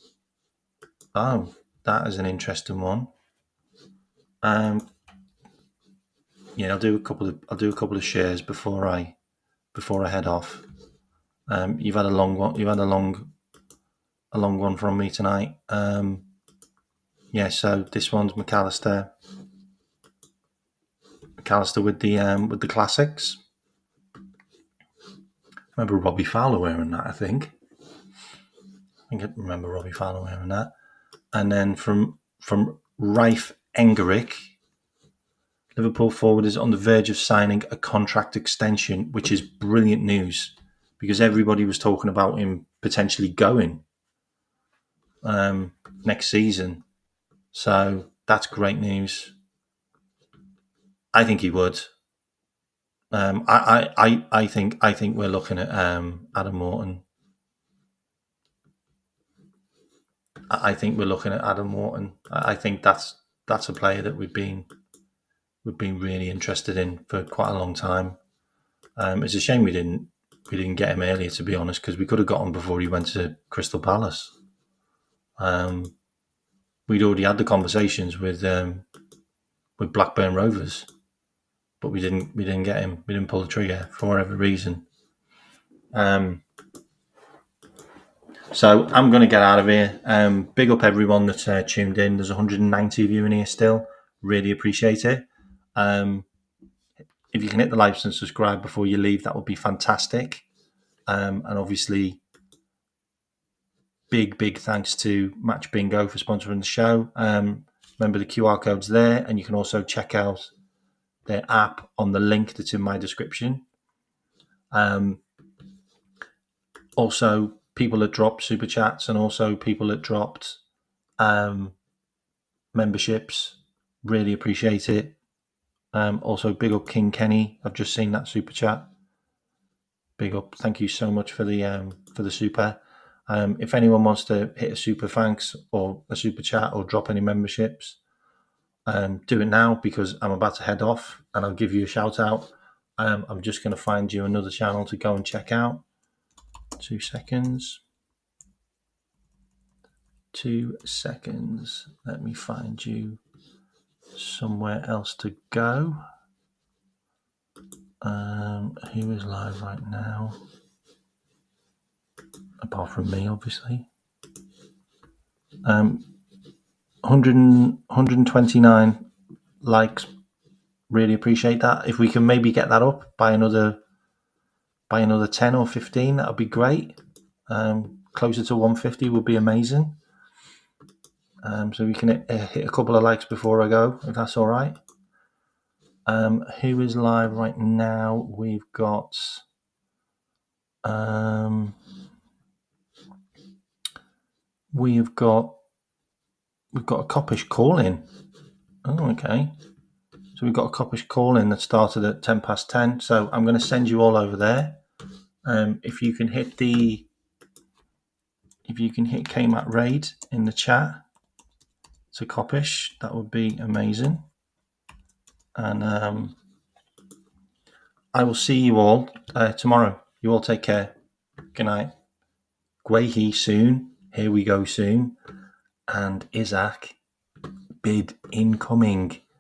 Oh, that is an interesting one. Yeah, I'll do a couple of shares before I head off. You've had a long one. You had a long one from me tonight. Yeah, so this one's McAllister. McAllister with the classics. I remember Robbie Fowler wearing that. I remember Robbie Fowler wearing that. And then from Raif Engerick, Liverpool forward is on the verge of signing a contract extension, which is brilliant news because everybody was talking about him potentially going next season. So that's great news. I think he would. I think we're looking at Adam Morton. I think we're looking at Adam Morton. I think that's a player that we've been really interested in for quite a long time. It's a shame we didn't get him earlier, to be honest, because we could have got him before he went to Crystal Palace. We'd already had the conversations with Blackburn Rovers, but we didn't get him. We didn't pull the trigger for whatever reason. So I'm going to get out of here. Big up everyone that's tuned in. There's 190 of you in here still. Really appreciate it. If you can hit the like and subscribe before you leave, that would be fantastic. And obviously, big thanks to Match Bingo for sponsoring the show. Remember the QR code's there, and you can also check out their app on the link that's in my description. Also, people that dropped super chats and also people that dropped memberships, really appreciate it. Also, big up King Kenny. I've just seen that super chat. Big up. Thank you so much for the super. If anyone wants to hit a super thanks or a super chat or drop any memberships, do it now because I'm about to head off and I'll give you a shout out. I'm just going to find you another channel to go and check out. 2 seconds. 2 seconds. Let me find you somewhere else to go. Who is live right now? Apart from me, obviously. 129 likes. Really appreciate that. If we can maybe get that up by another 10 or 15, that would be great. Closer to 150 would be amazing. So we can hit a couple of likes before I go, if that's all right. Who is live right now? We've got a coppish call in. Oh, okay. So we've got a coppish call in that started at 10 past 10. So I'm going to send you all over there. If you can hit kmack raid in the chat to coppish, that would be amazing. And I will see you all tomorrow. You all take care. Good night. Gwehi soon. Here we go soon. And Isaac, bid incoming.